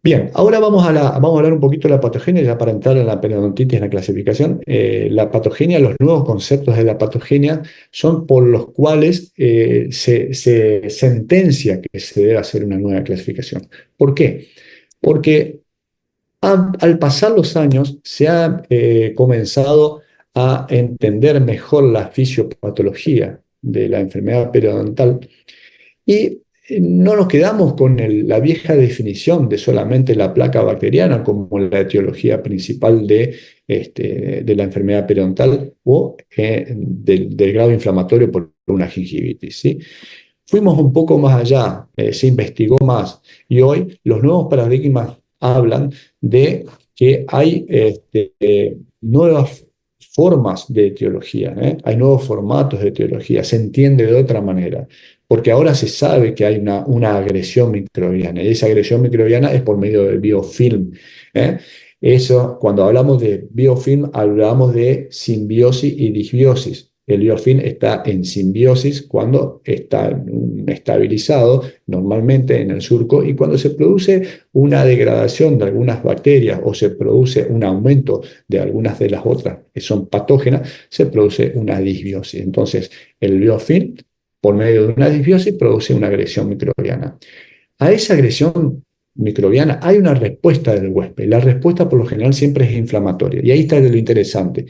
S1: Bien, ahora vamos a hablar un poquito de la patogenia, ya para entrar en la periodontitis, en la clasificación. La patogenia, los nuevos conceptos de la patogenia son por los cuales se sentencia que se debe hacer una nueva clasificación. ¿Por qué? Porque al pasar los años se ha comenzado a entender mejor la fisiopatología de la enfermedad periodontal y no nos quedamos con la vieja definición de solamente la placa bacteriana como la etiología principal de la enfermedad periodontal o del grado inflamatorio por una gingivitis, ¿sí? Fuimos un poco más allá, se investigó más y hoy los nuevos paradigmas hablan de que hay nuevas formas de etiología, ¿eh? Hay nuevos formatos de etiología, se entiende de otra manera, porque ahora se sabe que hay una agresión microbiana y esa agresión microbiana es por medio del biofilm, ¿eh? Eso, cuando hablamos de biofilm, hablamos de simbiosis y disbiosis. El biofilm está en simbiosis cuando está estabilizado normalmente en el surco y cuando se produce una degradación de algunas bacterias o se produce un aumento de algunas de las otras que son patógenas, se produce una disbiosis. Entonces, el biofilm, por medio de una disbiosis, produce una agresión microbiana. A esa agresión microbiana hay una respuesta del huésped. La respuesta por lo general siempre es inflamatoria. Y ahí está lo interesante.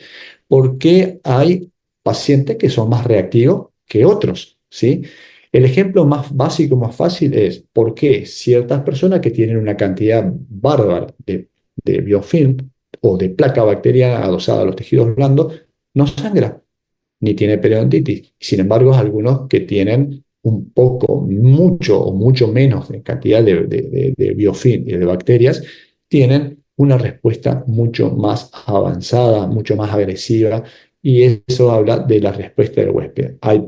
S1: ¿Por qué hay pacientes que son más reactivos que otros? ¿Sí? El ejemplo más básico, más fácil es por qué ciertas personas que tienen una cantidad bárbara de biofilm o de placa bacteriana adosada a los tejidos blandos no sangra ni tiene periodontitis. Sin embargo, algunos que tienen un poco, mucho o mucho menos de cantidad de biofilm y de bacterias, tienen una respuesta mucho más avanzada, mucho más agresiva, y eso habla de la respuesta del huésped. Hay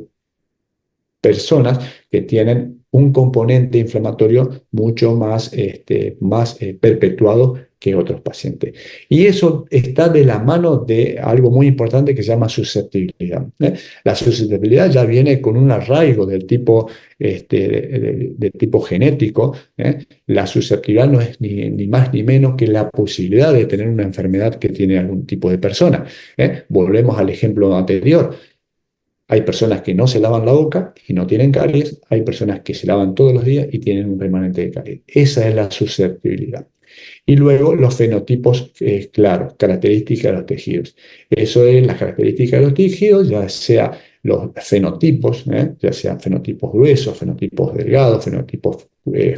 S1: personas que tienen un componente inflamatorio mucho más perpetuado que otros pacientes. Y eso está de la mano de algo muy importante que se llama susceptibilidad, ¿eh? La susceptibilidad ya viene con un arraigo del tipo, de tipo genético, ¿eh? La susceptibilidad no es ni más ni menos que la posibilidad de tener una enfermedad que tiene algún tipo de persona, ¿eh? Volvemos al ejemplo anterior. Hay personas que no se lavan la boca y no tienen caries, hay personas que se lavan todos los días y tienen un remanente de caries. Esa es la susceptibilidad. Y luego los fenotipos, claro, características de los tejidos. Eso es las características de los tejidos, ya sea los fenotipos, ya sean fenotipos gruesos, fenotipos delgados, fenotipos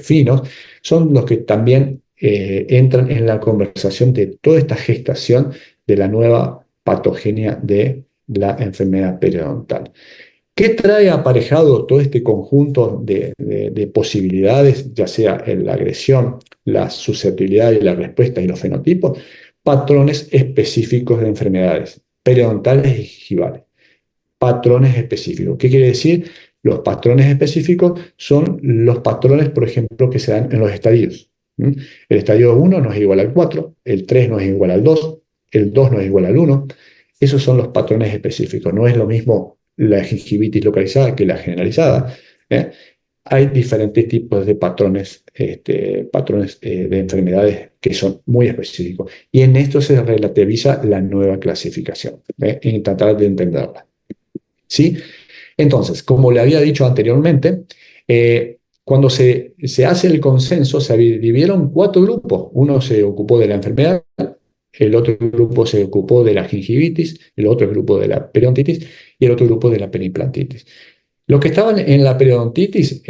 S1: finos, son los que también entran en la conversación de toda esta gestación de la nueva patogenia de la enfermedad periodontal. ¿Qué trae aparejado todo este conjunto de posibilidades, ya sea en la agresión, la susceptibilidad y la respuesta y los fenotipos? Patrones específicos de enfermedades periodontales y gingivales. Patrones específicos. ¿Qué quiere decir? Los patrones específicos son los patrones, por ejemplo, que se dan en los estadios. ¿Mm? El estadio 1 no es igual al 4, el 3 no es igual al 2, el 2 no es igual al 1. Esos son los patrones específicos. No es lo mismo la gingivitis localizada que la generalizada, ¿eh? Hay diferentes tipos de patrones, de enfermedades que son muy específicos. Y en esto se relativiza la nueva clasificación, en tratar de entenderla. ¿Sí? Entonces, como le había dicho anteriormente, cuando se hace el consenso, se dividieron 4 grupos. Uno se ocupó de la enfermedad, el otro grupo se ocupó de la gingivitis, el otro grupo de la periodontitis y el otro grupo de la perimplantitis. Los que estaban en la periodontitis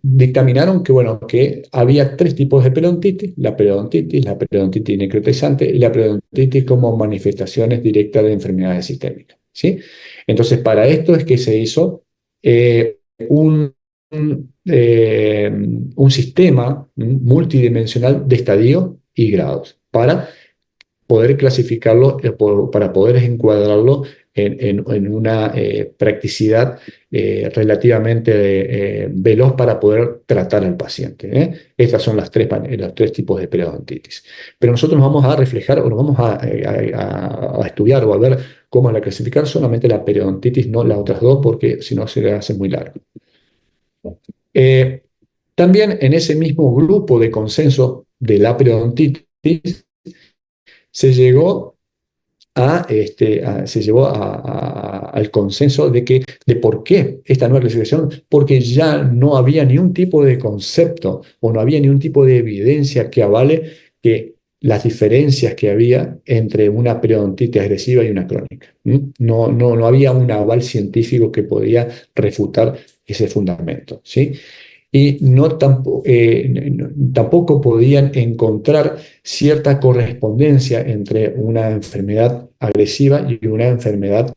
S1: dictaminaron que, bueno, que había 3 tipos de periodontitis: la periodontitis necrotizante y la periodontitis como manifestaciones directas de enfermedades sistémicas, ¿sí? Entonces, para esto es que se hizo un, un sistema multidimensional de estadio y grados para poder clasificarlo, para poder encuadrarlo en una practicidad relativamente veloz para poder tratar al paciente, ¿eh? Estas son los 3 tipos de periodontitis. Pero nosotros nos vamos a reflejar o nos vamos a estudiar o a ver cómo la clasificar solamente la periodontitis, no las otras 2, porque si no se le hace muy largo. Eh, También en ese mismo grupo de consenso de la periodontitis se llegó al consenso de por qué esta nueva clasificación, porque ya no había ni un tipo de concepto o no había ni un tipo de evidencia que avale que las diferencias que había entre una periodontitis agresiva y una crónica. No había un aval científico que podía refutar ese fundamento, ¿sí? Y tampoco podían encontrar cierta correspondencia entre una enfermedad agresiva y una enfermedad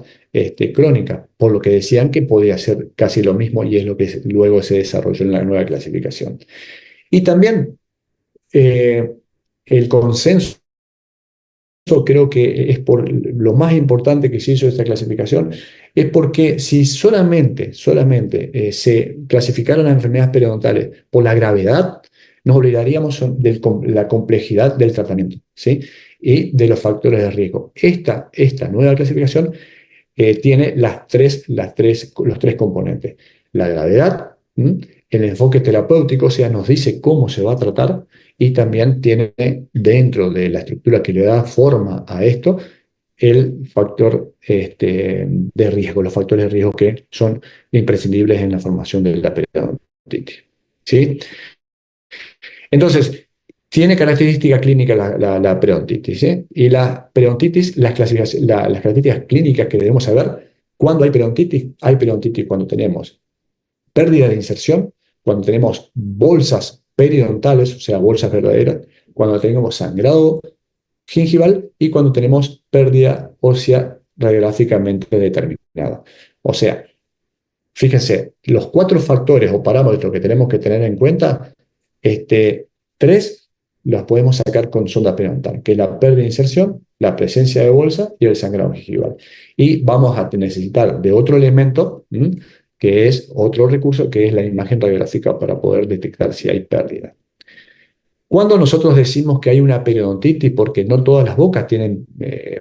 S1: crónica, por lo que decían que podía ser casi lo mismo y es lo que luego se desarrolló en la nueva clasificación. Y también eh, el consenso, creo que es por lo más importante que se hizo esta clasificación, es porque si solamente se clasificaran las enfermedades periodontales por la gravedad, nos olvidaríamos de la complejidad del tratamiento, ¿sí? Y de los factores de riesgo. Esta nueva clasificación tiene los tres componentes. La gravedad, el enfoque terapéutico, o sea, nos dice cómo se va a tratar, y también tiene dentro de la estructura que le da forma a esto el factor de riesgo, los factores de riesgo que son imprescindibles en la formación de la periodontitis. ¿Sí? Entonces, tiene característica clínica la periodontitis, ¿sí? Y la periodontitis, las características clínicas que debemos saber, ¿cuándo hay periodontitis cuando tenemos pérdida de inserción, cuando tenemos bolsas periodontales, o sea, bolsas verdaderas, cuando tenemos sangrado gingival y cuando tenemos pérdida ósea radiográficamente determinada. O sea, fíjense, los cuatro factores o parámetros que tenemos que tener en cuenta, tres los podemos sacar con sonda periodontal, que es la pérdida de inserción, la presencia de bolsa y el sangrado gingival. Y vamos a necesitar de otro elemento, que es otro recurso, que es la imagen radiográfica para poder detectar si hay pérdida. Cuando nosotros decimos que hay una periodontitis, porque no todas las bocas tienen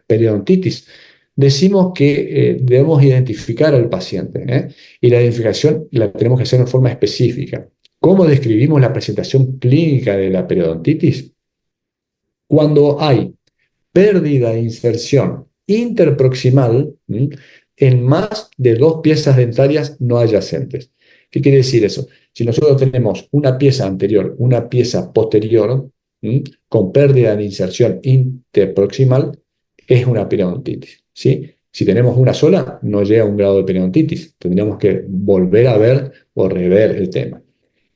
S1: periodontitis, decimos que debemos identificar al paciente, y la identificación la tenemos que hacer de forma específica. ¿Cómo describimos la presentación clínica de la periodontitis? Cuando hay pérdida de inserción interproximal en más de dos piezas dentarias no adyacentes. ¿Qué quiere decir eso? Si nosotros tenemos una pieza anterior, una pieza posterior, con pérdida de inserción interproximal, es una periodontitis, ¿sí? Si tenemos una sola, no llega a un grado de periodontitis. Tendríamos que volver a ver o rever el tema.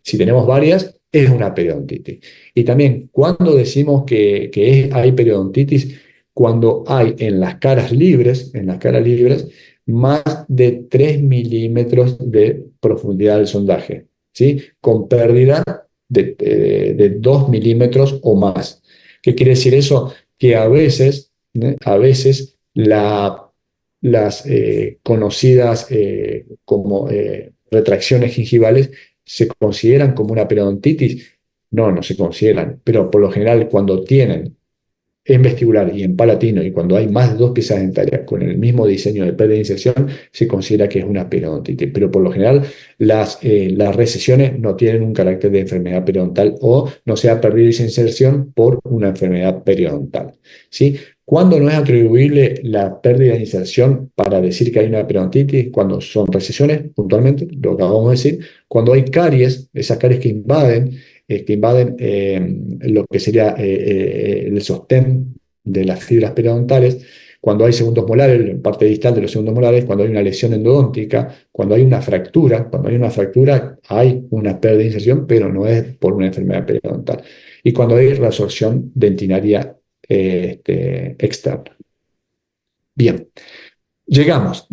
S1: Si tenemos varias, es una periodontitis. Y también, cuando decimos que hay periodontitis, cuando hay en las caras libres, más de 3 milímetros de profundidad del sondaje, ¿sí? Con pérdida de 2 milímetros o más. ¿Qué quiere decir eso? Que a veces las conocidas como retracciones gingivales se consideran como una periodontitis. No se consideran, pero por lo general cuando tienen en vestibular y en palatino, y cuando hay más de dos piezas dentarias con el mismo diseño de pérdida de inserción, se considera que es una periodontitis. Pero por lo general las recesiones no tienen un carácter de enfermedad periodontal, o no se ha perdido esa inserción por una enfermedad periodontal, ¿sí? ¿Cuándo no es atribuible la pérdida de inserción para decir que hay una periodontitis? Cuando son recesiones, puntualmente, lo que acabamos de decir, cuando hay caries, esas caries que invaden lo que sería el sostén de las fibras periodontales, cuando hay segundos molares, en parte distal de los segundos molares, cuando hay una lesión endodóntica, cuando hay una fractura, hay una pérdida de inserción, pero no es por una enfermedad periodontal. Y cuando hay reabsorción dentinaria externa. Bien, llegamos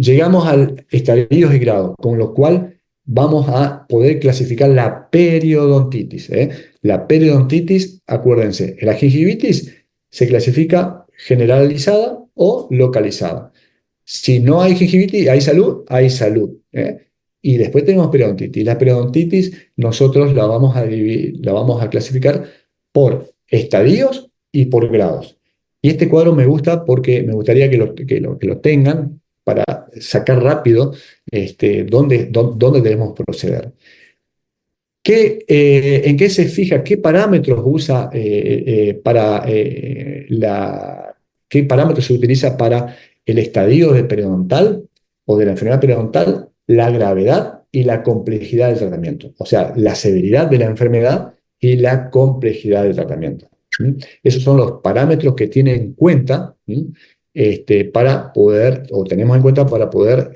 S1: al estadios y grados, con lo cual vamos a poder clasificar la periodontitis. La periodontitis, acuérdense, la gingivitis se clasifica generalizada o localizada. Si no hay gingivitis, hay salud, hay salud. Y después tenemos periodontitis. La periodontitis nosotros la vamos a clasificar por estadios y por grados. Y este cuadro me gusta porque me gustaría que lo tengan para sacar rápido dónde debemos proceder. ¿En qué se fija? ¿Qué parámetros usa qué parámetros se utiliza para el estadio de periodontal o de la enfermedad periodontal? La gravedad y la complejidad del tratamiento. O sea, la severidad de la enfermedad y la complejidad del tratamiento. ¿Mm? Esos son los parámetros que tiene en cuenta, ¿mm? Para poder, o tenemos en cuenta para poder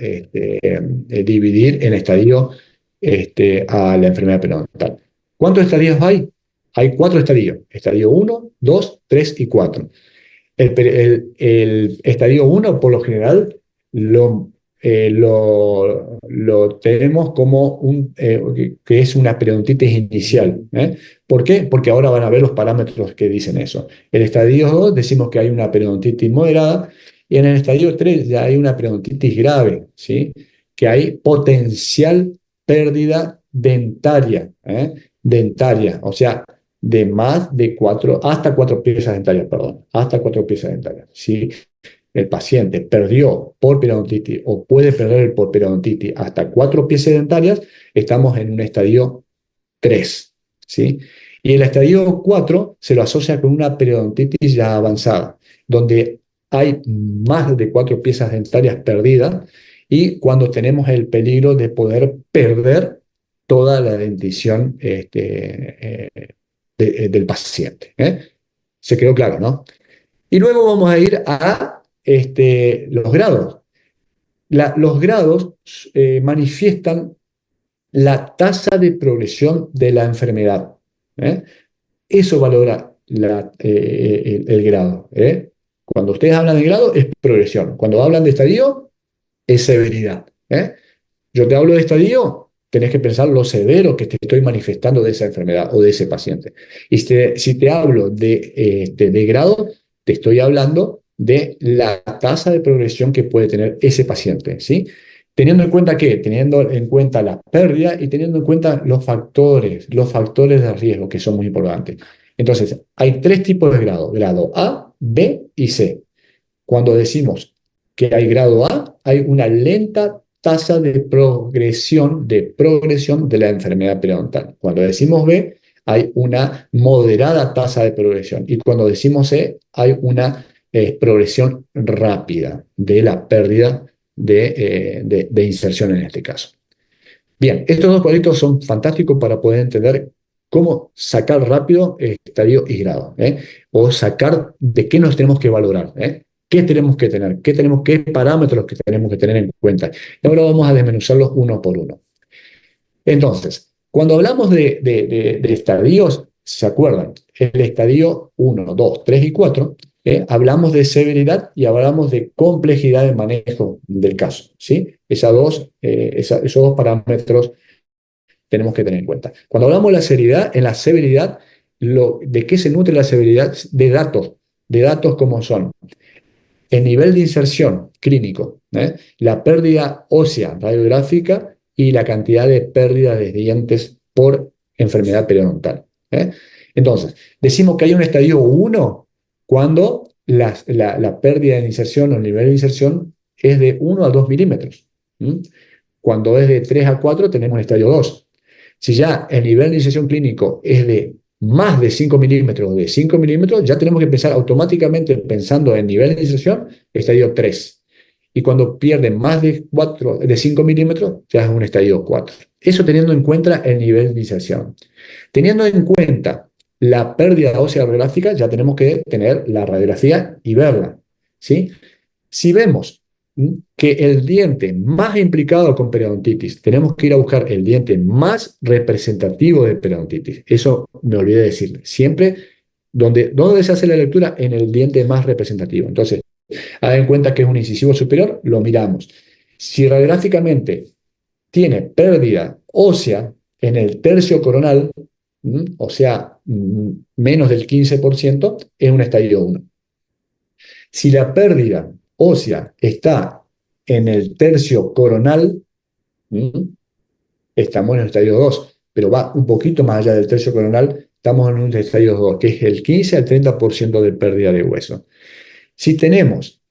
S1: dividir en estadio a la enfermedad periodontal. ¿Cuántos estadios hay? Hay 4 estadios: estadio 1, 2, 3 y 4. El estadio 1, por lo general, lo tenemos como que es una periodontitis inicial. ¿Eh? ¿Por qué? Porque ahora van a ver los parámetros que dicen eso. En el estadio 2 decimos que hay una periodontitis moderada, y en el estadio 3 ya hay una periodontitis grave, ¿sí? Que hay potencial pérdida dentaria, ¿eh? Dentaria, o sea, de más de 4, hasta 4 piezas dentarias, perdón, hasta 4 piezas dentarias. Si el paciente perdió por periodontitis o puede perder por periodontitis hasta 4 piezas dentarias, estamos en un estadio 3, ¿sí? Y el estadio 4 se lo asocia con una periodontitis ya avanzada, donde hay más de 4 piezas dentarias perdidas, y cuando tenemos el peligro de poder perder toda la dentición del paciente. ¿Eh? Se quedó claro, ¿no? Y luego vamos a ir a los grados. Los grados manifiestan la tasa de progresión de la enfermedad. ¿Eh? Eso valora el grado. ¿Eh? Cuando ustedes hablan de grado es progresión. Cuando hablan de estadio es severidad. ¿Eh? Yo te hablo de estadio, tenés que pensar lo severo que te estoy manifestando de esa enfermedad o de ese paciente. Y si te hablo de grado, te estoy hablando de la tasa de progresión que puede tener ese paciente, ¿sí? Teniendo en cuenta qué, teniendo en cuenta la pérdida y teniendo en cuenta los factores de riesgo que son muy importantes. Entonces, hay 3 tipos de grado: grado A, B y C. Cuando decimos que hay grado A, hay una lenta tasa de progresión de la enfermedad periodontal. Cuando decimos B, hay una moderada tasa de progresión. Y cuando decimos C, hay una progresión rápida de la pérdida de inserción en este caso. Bien, estos 2 cuadritos son fantásticos para poder entender cómo sacar rápido estadio y grado, ¿eh? O sacar de qué nos tenemos que valorar, ¿eh? ¿Qué tenemos que tener? ¿Qué parámetros que tenemos que tener en cuenta? Y ahora vamos a desmenuzarlos uno por uno. Entonces, cuando hablamos de estadios, ¿se acuerdan? El estadio 1, 2, 3 y 4, hablamos de severidad y hablamos de complejidad de manejo del caso, ¿sí? Esos 2 parámetros tenemos que tener en cuenta. Cuando hablamos de la severidad, en la severidad, ¿de qué se nutre la severidad? De datos como son el nivel de inserción clínico, la pérdida ósea radiográfica y la cantidad de pérdida de dientes por enfermedad periodontal. ¿Eh? Entonces, decimos que hay un estadio 1 cuando la pérdida de inserción o el nivel de inserción es de 1 a 2 milímetros. ¿Mm? Cuando es de 3 a 4 tenemos el estadio 2. Si ya el nivel de inserción clínico es de más de 5 milímetros o de 5 milímetros, ya tenemos que pensar automáticamente, pensando en nivel de inserción, estadio 3. Y cuando pierden más de 5 milímetros, ya es un estadio 4. Eso teniendo en cuenta el nivel de inserción. Teniendo en cuenta la pérdida ósea radiográfica, ya tenemos que tener la radiografía y verla, ¿sí? Si vemos que el diente más implicado con periodontitis, tenemos que ir a buscar el diente más representativo de periodontitis. Eso me olvidé de decir. Siempre, ¿dónde se hace la lectura? En el diente más representativo. Entonces, hagan en cuenta que es un incisivo superior, lo miramos. Si radiográficamente tiene pérdida ósea en el tercio coronal, o sea, menos del 15%, es un estadio 1. Si la pérdida ósea está en el tercio coronal, estamos en el estadio 2, pero va un poquito más allá del tercio coronal, estamos en un estadio 2, que es el 15 al 30% de pérdida de hueso. Si tenemos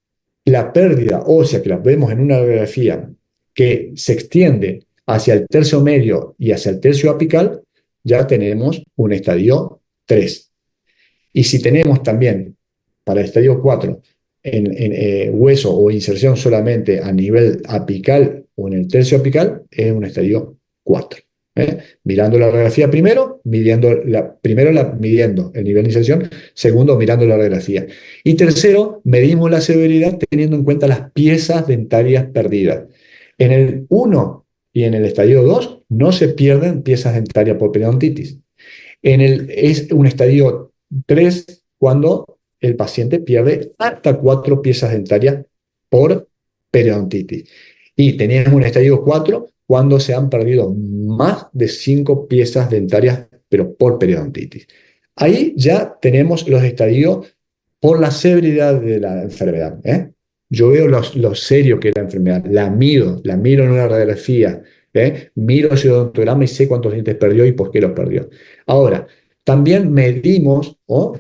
S1: la pérdida ósea, que la vemos en una radiografía, que se extiende hacia el tercio medio y hacia el tercio apical, ya tenemos un estadio 3. Y si tenemos también para el estadio 4 en hueso o inserción solamente a nivel apical o en el tercio apical, es un estadio 4. Mirando la radiografía primero, midiendo el nivel de inserción, segundo, mirando la radiografía. Y tercero, medimos la severidad teniendo en cuenta las piezas dentarias perdidas. En el 1 y en el estadio 2 no se pierden piezas dentarias por periodontitis. Es un estadio 3 cuando el paciente pierde hasta 4 piezas dentarias por periodontitis. Y teníamos un estadio 4 cuando se han perdido más de 5 piezas dentarias, pero por periodontitis. Ahí ya tenemos los estadios por la severidad de la enfermedad. Yo veo lo serio que es la enfermedad, la miro en una radiografía, miro su odontograma y sé cuántos dientes perdió y por qué los perdió. Ahora, también medimos o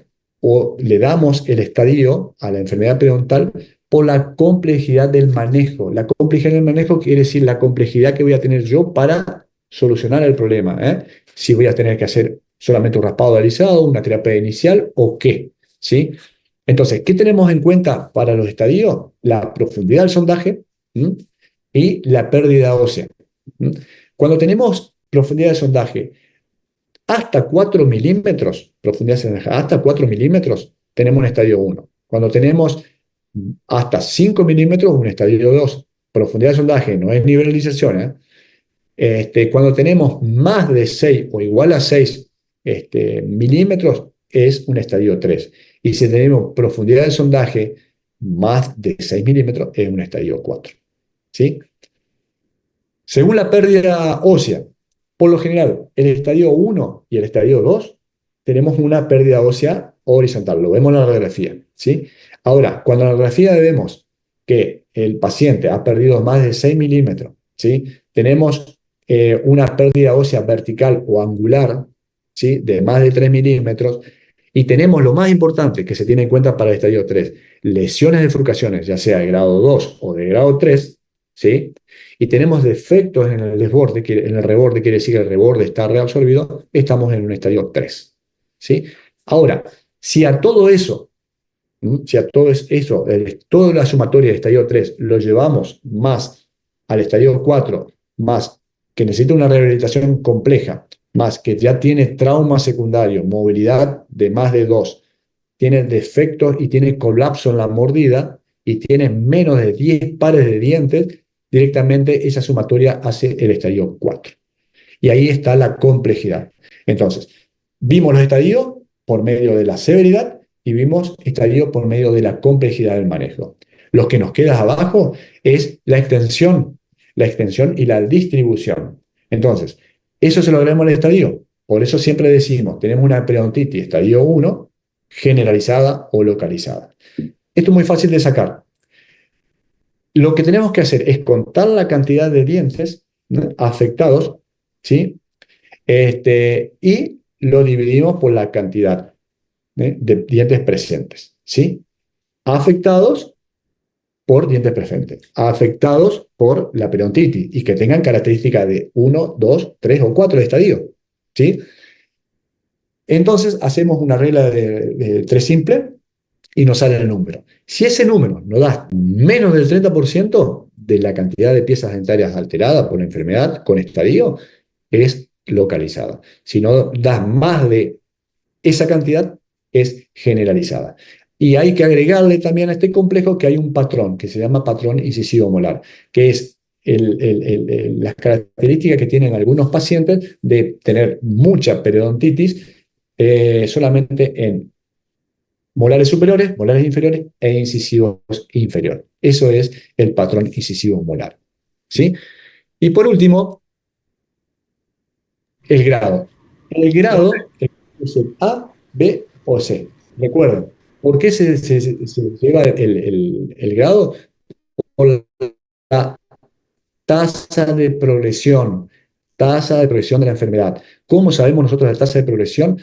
S1: le damos el estadio a la enfermedad periodontal por la complejidad del manejo. La complejidad del manejo quiere decir la complejidad que voy a tener yo para solucionar el problema. Si voy a tener que hacer solamente un raspado alisado, una terapia inicial o qué. ¿Sí? Entonces, ¿qué tenemos en cuenta para los estadios? La profundidad del sondaje y la pérdida ósea. Cuando tenemos profundidad de sondaje hasta 4 milímetros, profundidad de sondaje hasta 4 milímetros, tenemos un estadio 1. Cuando tenemos hasta 5 milímetros, un estadio 2. Profundidad de sondaje no es nivelalización. Cuando tenemos más de 6 o igual a 6 milímetros, es un estadio 3. Y si tenemos profundidad de sondaje más de 6 milímetros, es un estadio 4. ¿Sí? Según la pérdida ósea, por lo general, el estadio 1 y el estadio 2 tenemos una pérdida ósea horizontal, lo vemos en la radiografía. ¿Sí? Ahora, cuando en la radiografía vemos que el paciente ha perdido más de 6 milímetros, ¿sí? Tenemos una pérdida ósea vertical o angular, ¿sí? De más de 3 milímetros, y tenemos lo más importante que se tiene en cuenta para el estadio 3, lesiones de bifurcaciones, ya sea de grado 2 o de grado 3, ¿sí? Y tenemos defectos en el desborde, en el reborde, quiere decir que el reborde está reabsorbido, estamos en un estadio 3, ¿sí? Ahora, si a todo eso, si a todo eso, toda la sumatoria del estadio 3 lo llevamos más al estadio 4, más que necesita una rehabilitación compleja, más que ya tiene trauma secundario, movilidad de más de 2, tiene defectos y tiene colapso en la mordida y tiene menos de 10 pares de dientes, directamente esa sumatoria hace el estadio 4. Y ahí está la complejidad. Entonces, vimos los estadios por medio de la severidad y vimos estadios por medio de la complejidad del manejo. Lo que nos queda abajo es la extensión y la distribución. Entonces, eso se lo agregamos al estadio. Por eso siempre decimos, tenemos una periodontitis estadio 1 generalizada o localizada. Esto es muy fácil de sacar. Lo que tenemos que hacer es contar la cantidad de dientes, ¿no?, afectados, ¿sí? Y lo dividimos por la cantidad de dientes presentes, ¿sí? Afectados por dientes presentes, afectados por la periodontitis y que tengan características de 1, 2, 3 o 4 de estadio, ¿sí? Entonces hacemos una regla de 3 simple y nos sale el número. Si ese número nos da menos del 30% de la cantidad de piezas dentarias alteradas por la enfermedad con estadio, es localizada. Si no da más de esa cantidad, es generalizada. Y hay que agregarle también a este complejo que hay un patrón que se llama patrón incisivo molar, que es las características que tienen algunos pacientes de tener mucha periodontitis solamente en molares superiores, molares inferiores e incisivos inferiores. Eso es el patrón incisivo molar. ¿Sí? Y por último, el grado. El grado es el A, B o C. Recuerden, ¿por qué se lleva el grado? Por la tasa de progresión de la enfermedad. ¿Cómo sabemos nosotros la tasa de progresión?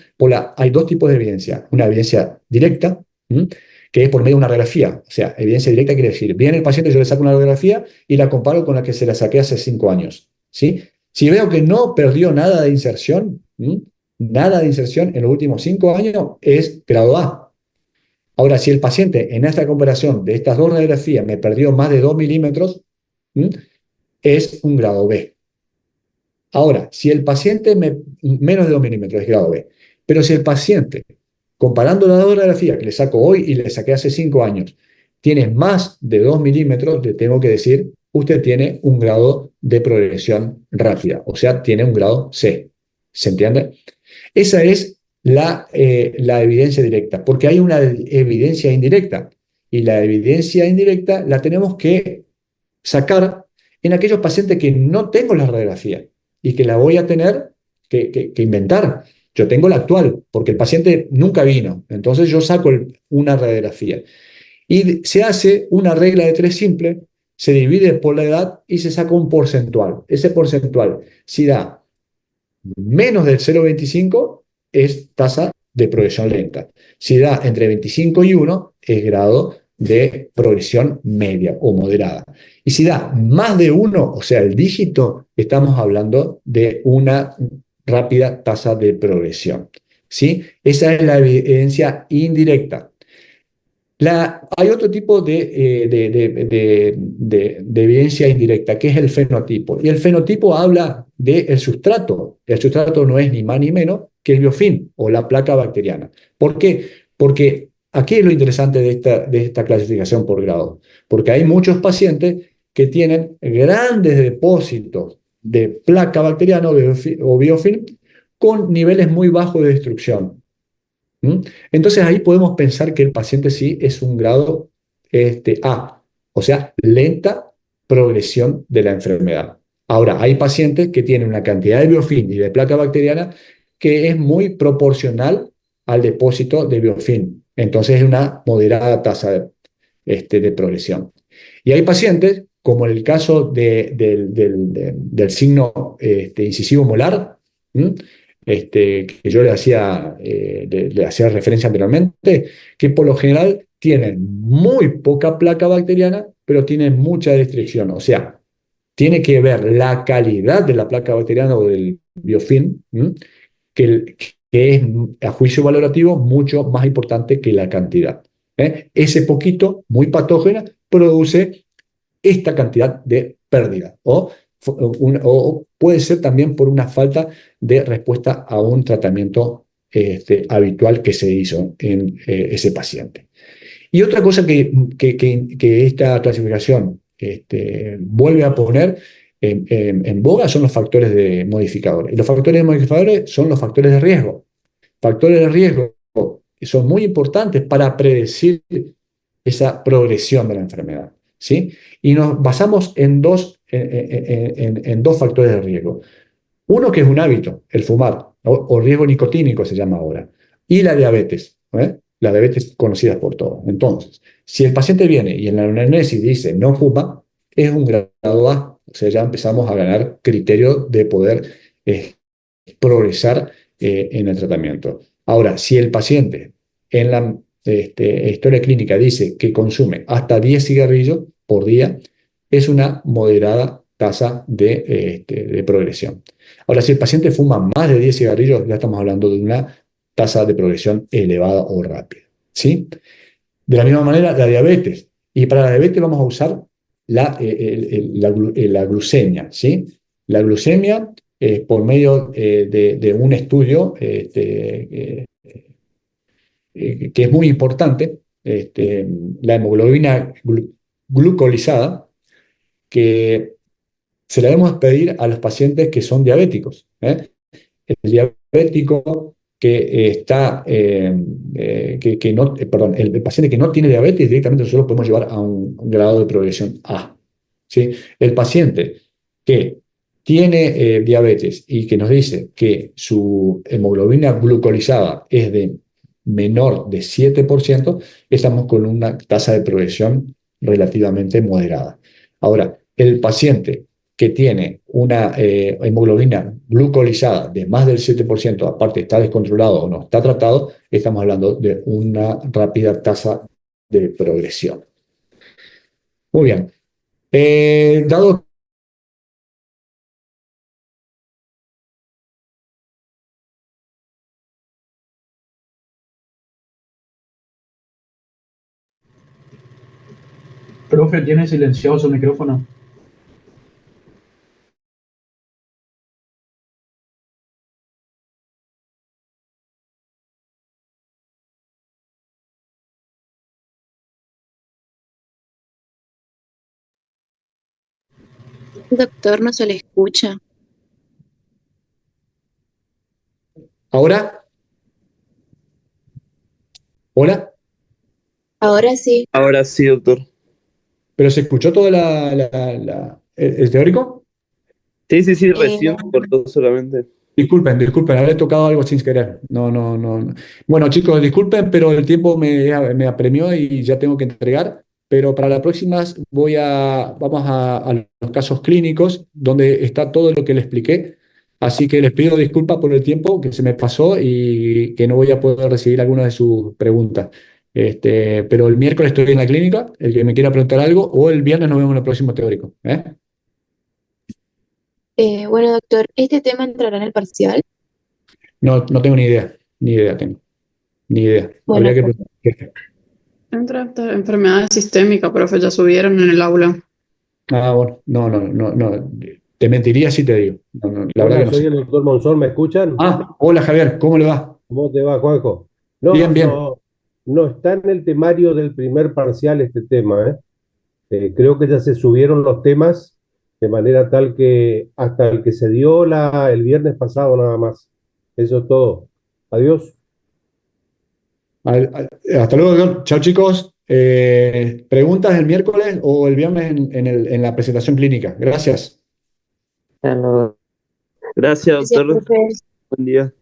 S1: Hay dos tipos de evidencia. Una evidencia directa, que es por medio de una radiografía. O sea, evidencia directa quiere decir, viene el paciente, yo le saco una radiografía y la comparo con la que se la saqué hace 5 años. ¿Sí? Si veo que no perdió nada de inserción, nada de inserción en los últimos 5 años, es grado A. Ahora, si el paciente en esta comparación de estas dos radiografías me perdió más de 2 milímetros, es un grado B. Ahora, si el paciente menos de 2 milímetros es grado B, pero si el paciente, comparando las dos radiografías que le saco hoy y le saqué hace 5 años, tiene más de 2 milímetros, le tengo que decir, usted tiene un grado de progresión rápida, o sea, tiene un grado C. ¿Se entiende? Esa es la evidencia directa, porque hay una evidencia indirecta, y la evidencia indirecta la tenemos que sacar en aquellos pacientes que no tengo la radiografía y que la voy a tener que inventar. Yo tengo la actual, porque el paciente nunca vino, entonces yo saco una radiografía. Y se hace una regla de tres simple, se divide por la edad y se saca un porcentual. Ese porcentual, si da menos del 0,25, es tasa de progresión lenta. Si da entre 25 y 1, es grado de progresión media o moderada. Y si da más de 1, o sea, el dígito, estamos hablando de una rápida tasa de progresión. ¿Sí? Esa es la evidencia indirecta. Hay otro tipo de evidencia indirecta, que es el fenotipo. Y el fenotipo habla del sustrato. El sustrato no es ni más ni menos que el biofilm o la placa bacteriana. ¿Por qué? Porque aquí es lo interesante de esta clasificación por grado. Porque hay muchos pacientes que tienen grandes depósitos de placa bacteriana o biofilm con niveles muy bajos de destrucción. ¿Mm? Entonces ahí podemos pensar que el paciente sí es un grado A, o sea, lenta progresión de la enfermedad. Ahora, hay pacientes que tienen una cantidad de biofilm y de placa bacteriana que es muy proporcional al depósito de biofilm. Entonces es una moderada tasa de progresión. Y hay pacientes, como en el caso del signo incisivo molar, ¿m? Que yo le hacía referencia anteriormente, que por lo general tienen muy poca placa bacteriana, pero tienen mucha restricción. O sea, tiene que ver la calidad de la placa bacteriana o del biofilm, ¿m? Que es, a juicio valorativo, mucho más importante que la cantidad. Ese poquito, muy patógena, produce esta cantidad de pérdida. O puede ser también por una falta de respuesta a un tratamiento habitual que se hizo en ese paciente. Y otra cosa que esta clasificación vuelve a poner en boga son los factores de modificadores. Y los factores de modificadores son los factores de riesgo. Factores de riesgo que son muy importantes para predecir esa progresión de la enfermedad. ¿Sí? Y nos basamos en dos factores de riesgo. Uno que es un hábito, el fumar, o riesgo nicotínico se llama ahora, y la diabetes, ¿eh? La diabetes conocida por todos. Entonces, si el paciente viene y en la anamnesis dice no fuma, es un grado A, o sea, ya empezamos a ganar criterio de poder eh, progresar en el tratamiento. Ahora, si el paciente en la historia clínica dice que consume hasta 10 cigarrillos por día, es una moderada tasa de progresión. Ahora, si el paciente fuma más de 10 cigarrillos, ya estamos hablando de una tasa de progresión elevada o rápida. ¿Sí? De la misma manera, la diabetes. Y para la diabetes vamos a usar la glucemia. ¿Sí? La glucemia, por medio de un estudio que es muy importante, la hemoglobina glucolizada, que se la debemos pedir a los pacientes que son diabéticos. El diabético que no, perdón, el paciente que no tiene diabetes, directamente nosotros podemos llevar a un grado de progresión A. ¿Sí? El paciente que tiene diabetes y que nos dice que su hemoglobina glucolizada es de menor de 7%, estamos con una tasa de progresión relativamente moderada. Ahora, el paciente que tiene una hemoglobina glucolizada de más del 7%, aparte está descontrolado o no está tratado, estamos hablando de una rápida tasa de progresión. Muy bien. Dado,
S3: Profe, tiene silenciado su micrófono.
S2: Doctor, no se le escucha.
S1: ¿Ahora? ¿Hola?
S2: Ahora sí.
S3: Ahora sí, doctor.
S1: ¿Pero se escuchó todo el teórico?
S3: Sí, sí, sí,
S2: Eh,
S3: recién se cortó solamente.
S1: Disculpen, disculpen, habré tocado algo sin querer. No, no, no, no. Bueno, chicos, disculpen, pero el tiempo me apremió y ya tengo que entregar. Pero para la próxima vamos a los casos clínicos donde está todo lo que le expliqué. Así que les pido disculpas por el tiempo que se me pasó y que no voy a poder recibir algunas de sus preguntas. Pero el miércoles estoy en la clínica, el que me quiera preguntar algo, o el viernes nos vemos en el próximo teórico. ¿Eh?
S2: bueno, doctor, ¿este tema entrará en el parcial?
S1: No, no tengo ni idea tengo, ni idea.
S2: Bueno,
S1: Habría que
S2: pues,
S1: preguntar.
S4: Entre estas enfermedades sistémicas, profe, ya subieron en el aula.
S1: Ah, bueno, no, no, no, no. Te mentiría si te digo. No, no, la verdad que
S5: Hola,
S1: no
S5: soy
S1: sé.
S5: el doctor Monzón, ¿me escuchan?
S1: Ah, hola Javier, ¿cómo le va?
S5: ¿Cómo te va, Juanjo?
S1: Bien,
S5: No,
S1: bien.
S5: no, no está en el temario del primer parcial este tema, ¿eh? Creo que ya se subieron los temas de manera tal que hasta el que se dio el viernes pasado nada más. Eso es todo. Adiós.
S1: Hasta luego, doctor. Chao, chicos. ¿Preguntas el miércoles o el viernes en la presentación clínica? Gracias.
S3: Bueno, gracias,
S2: gracias,
S3: doctor.
S2: profe.
S3: Buen día.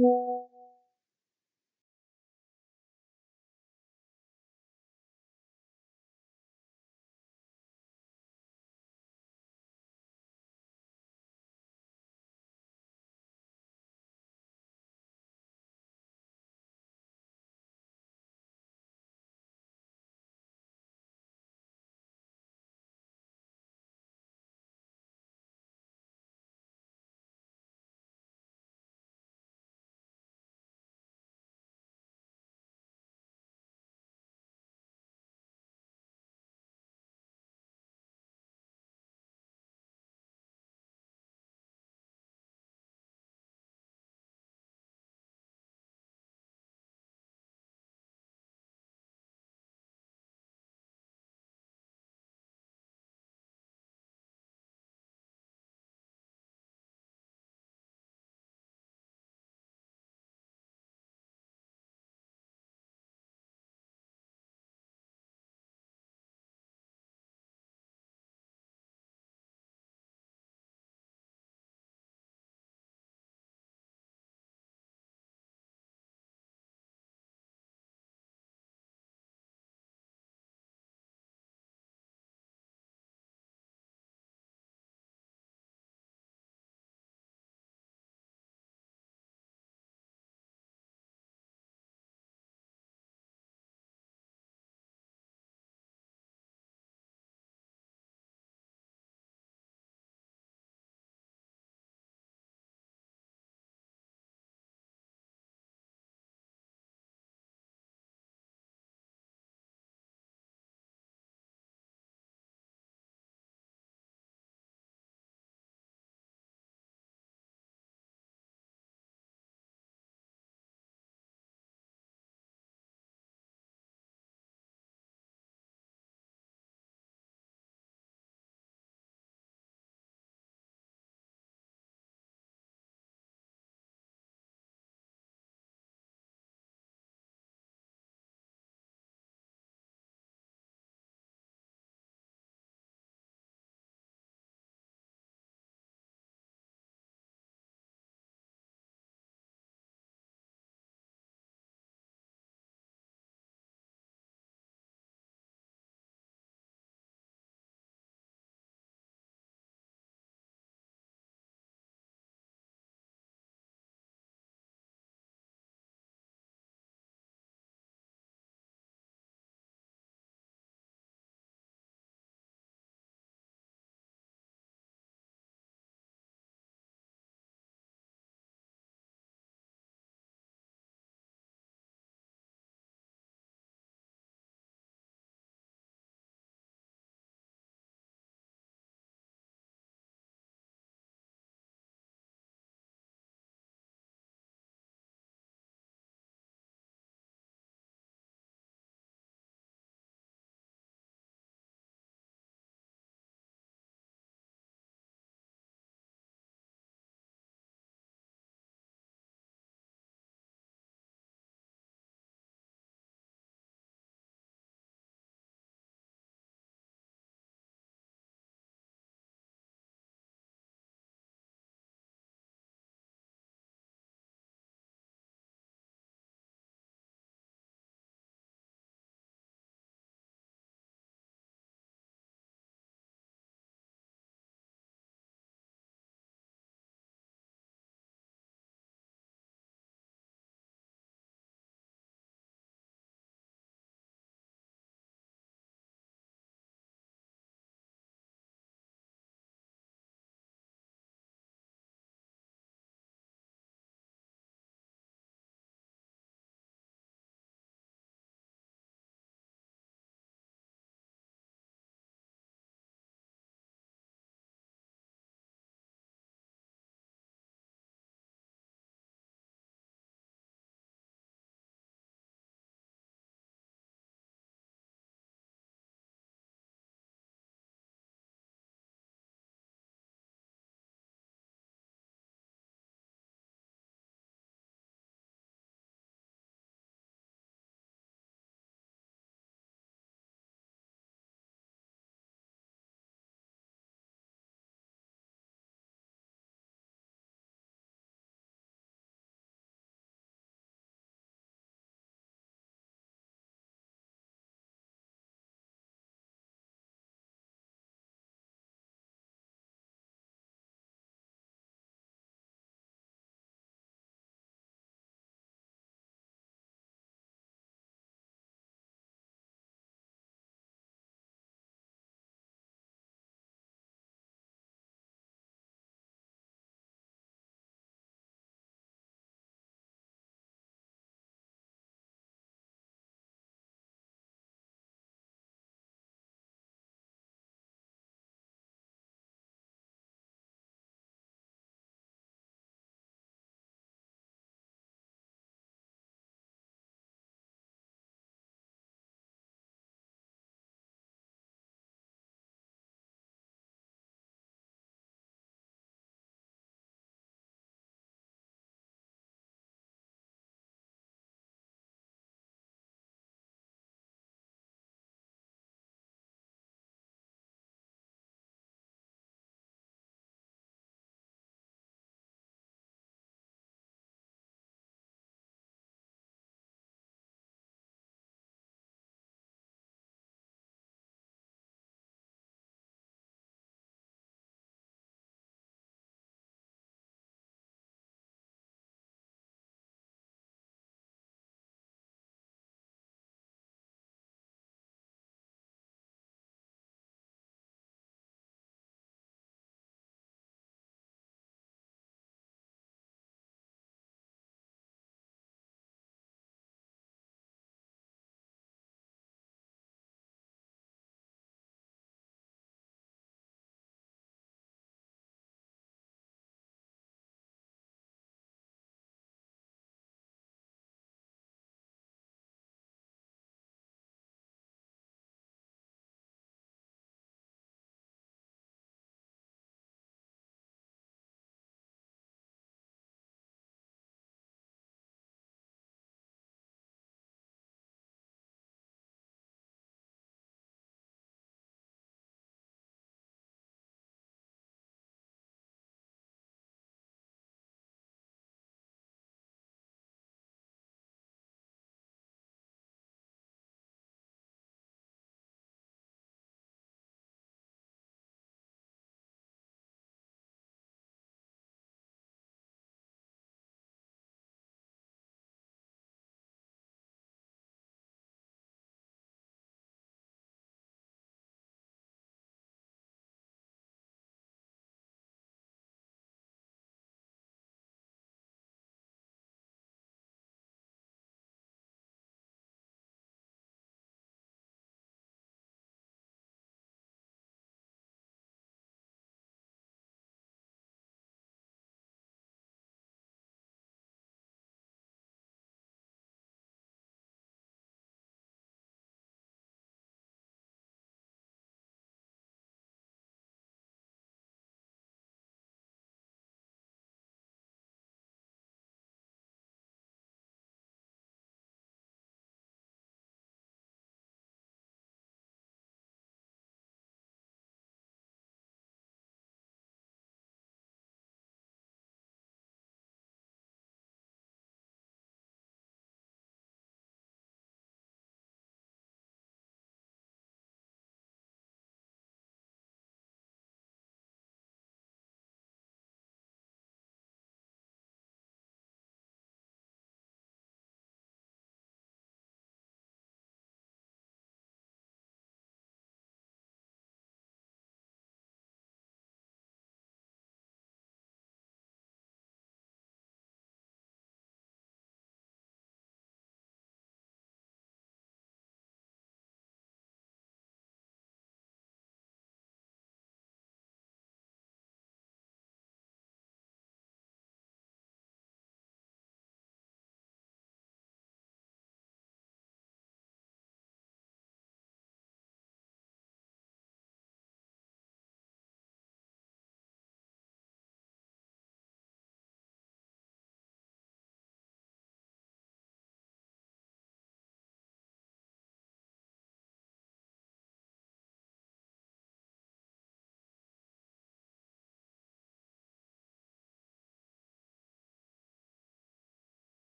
S2: Chao.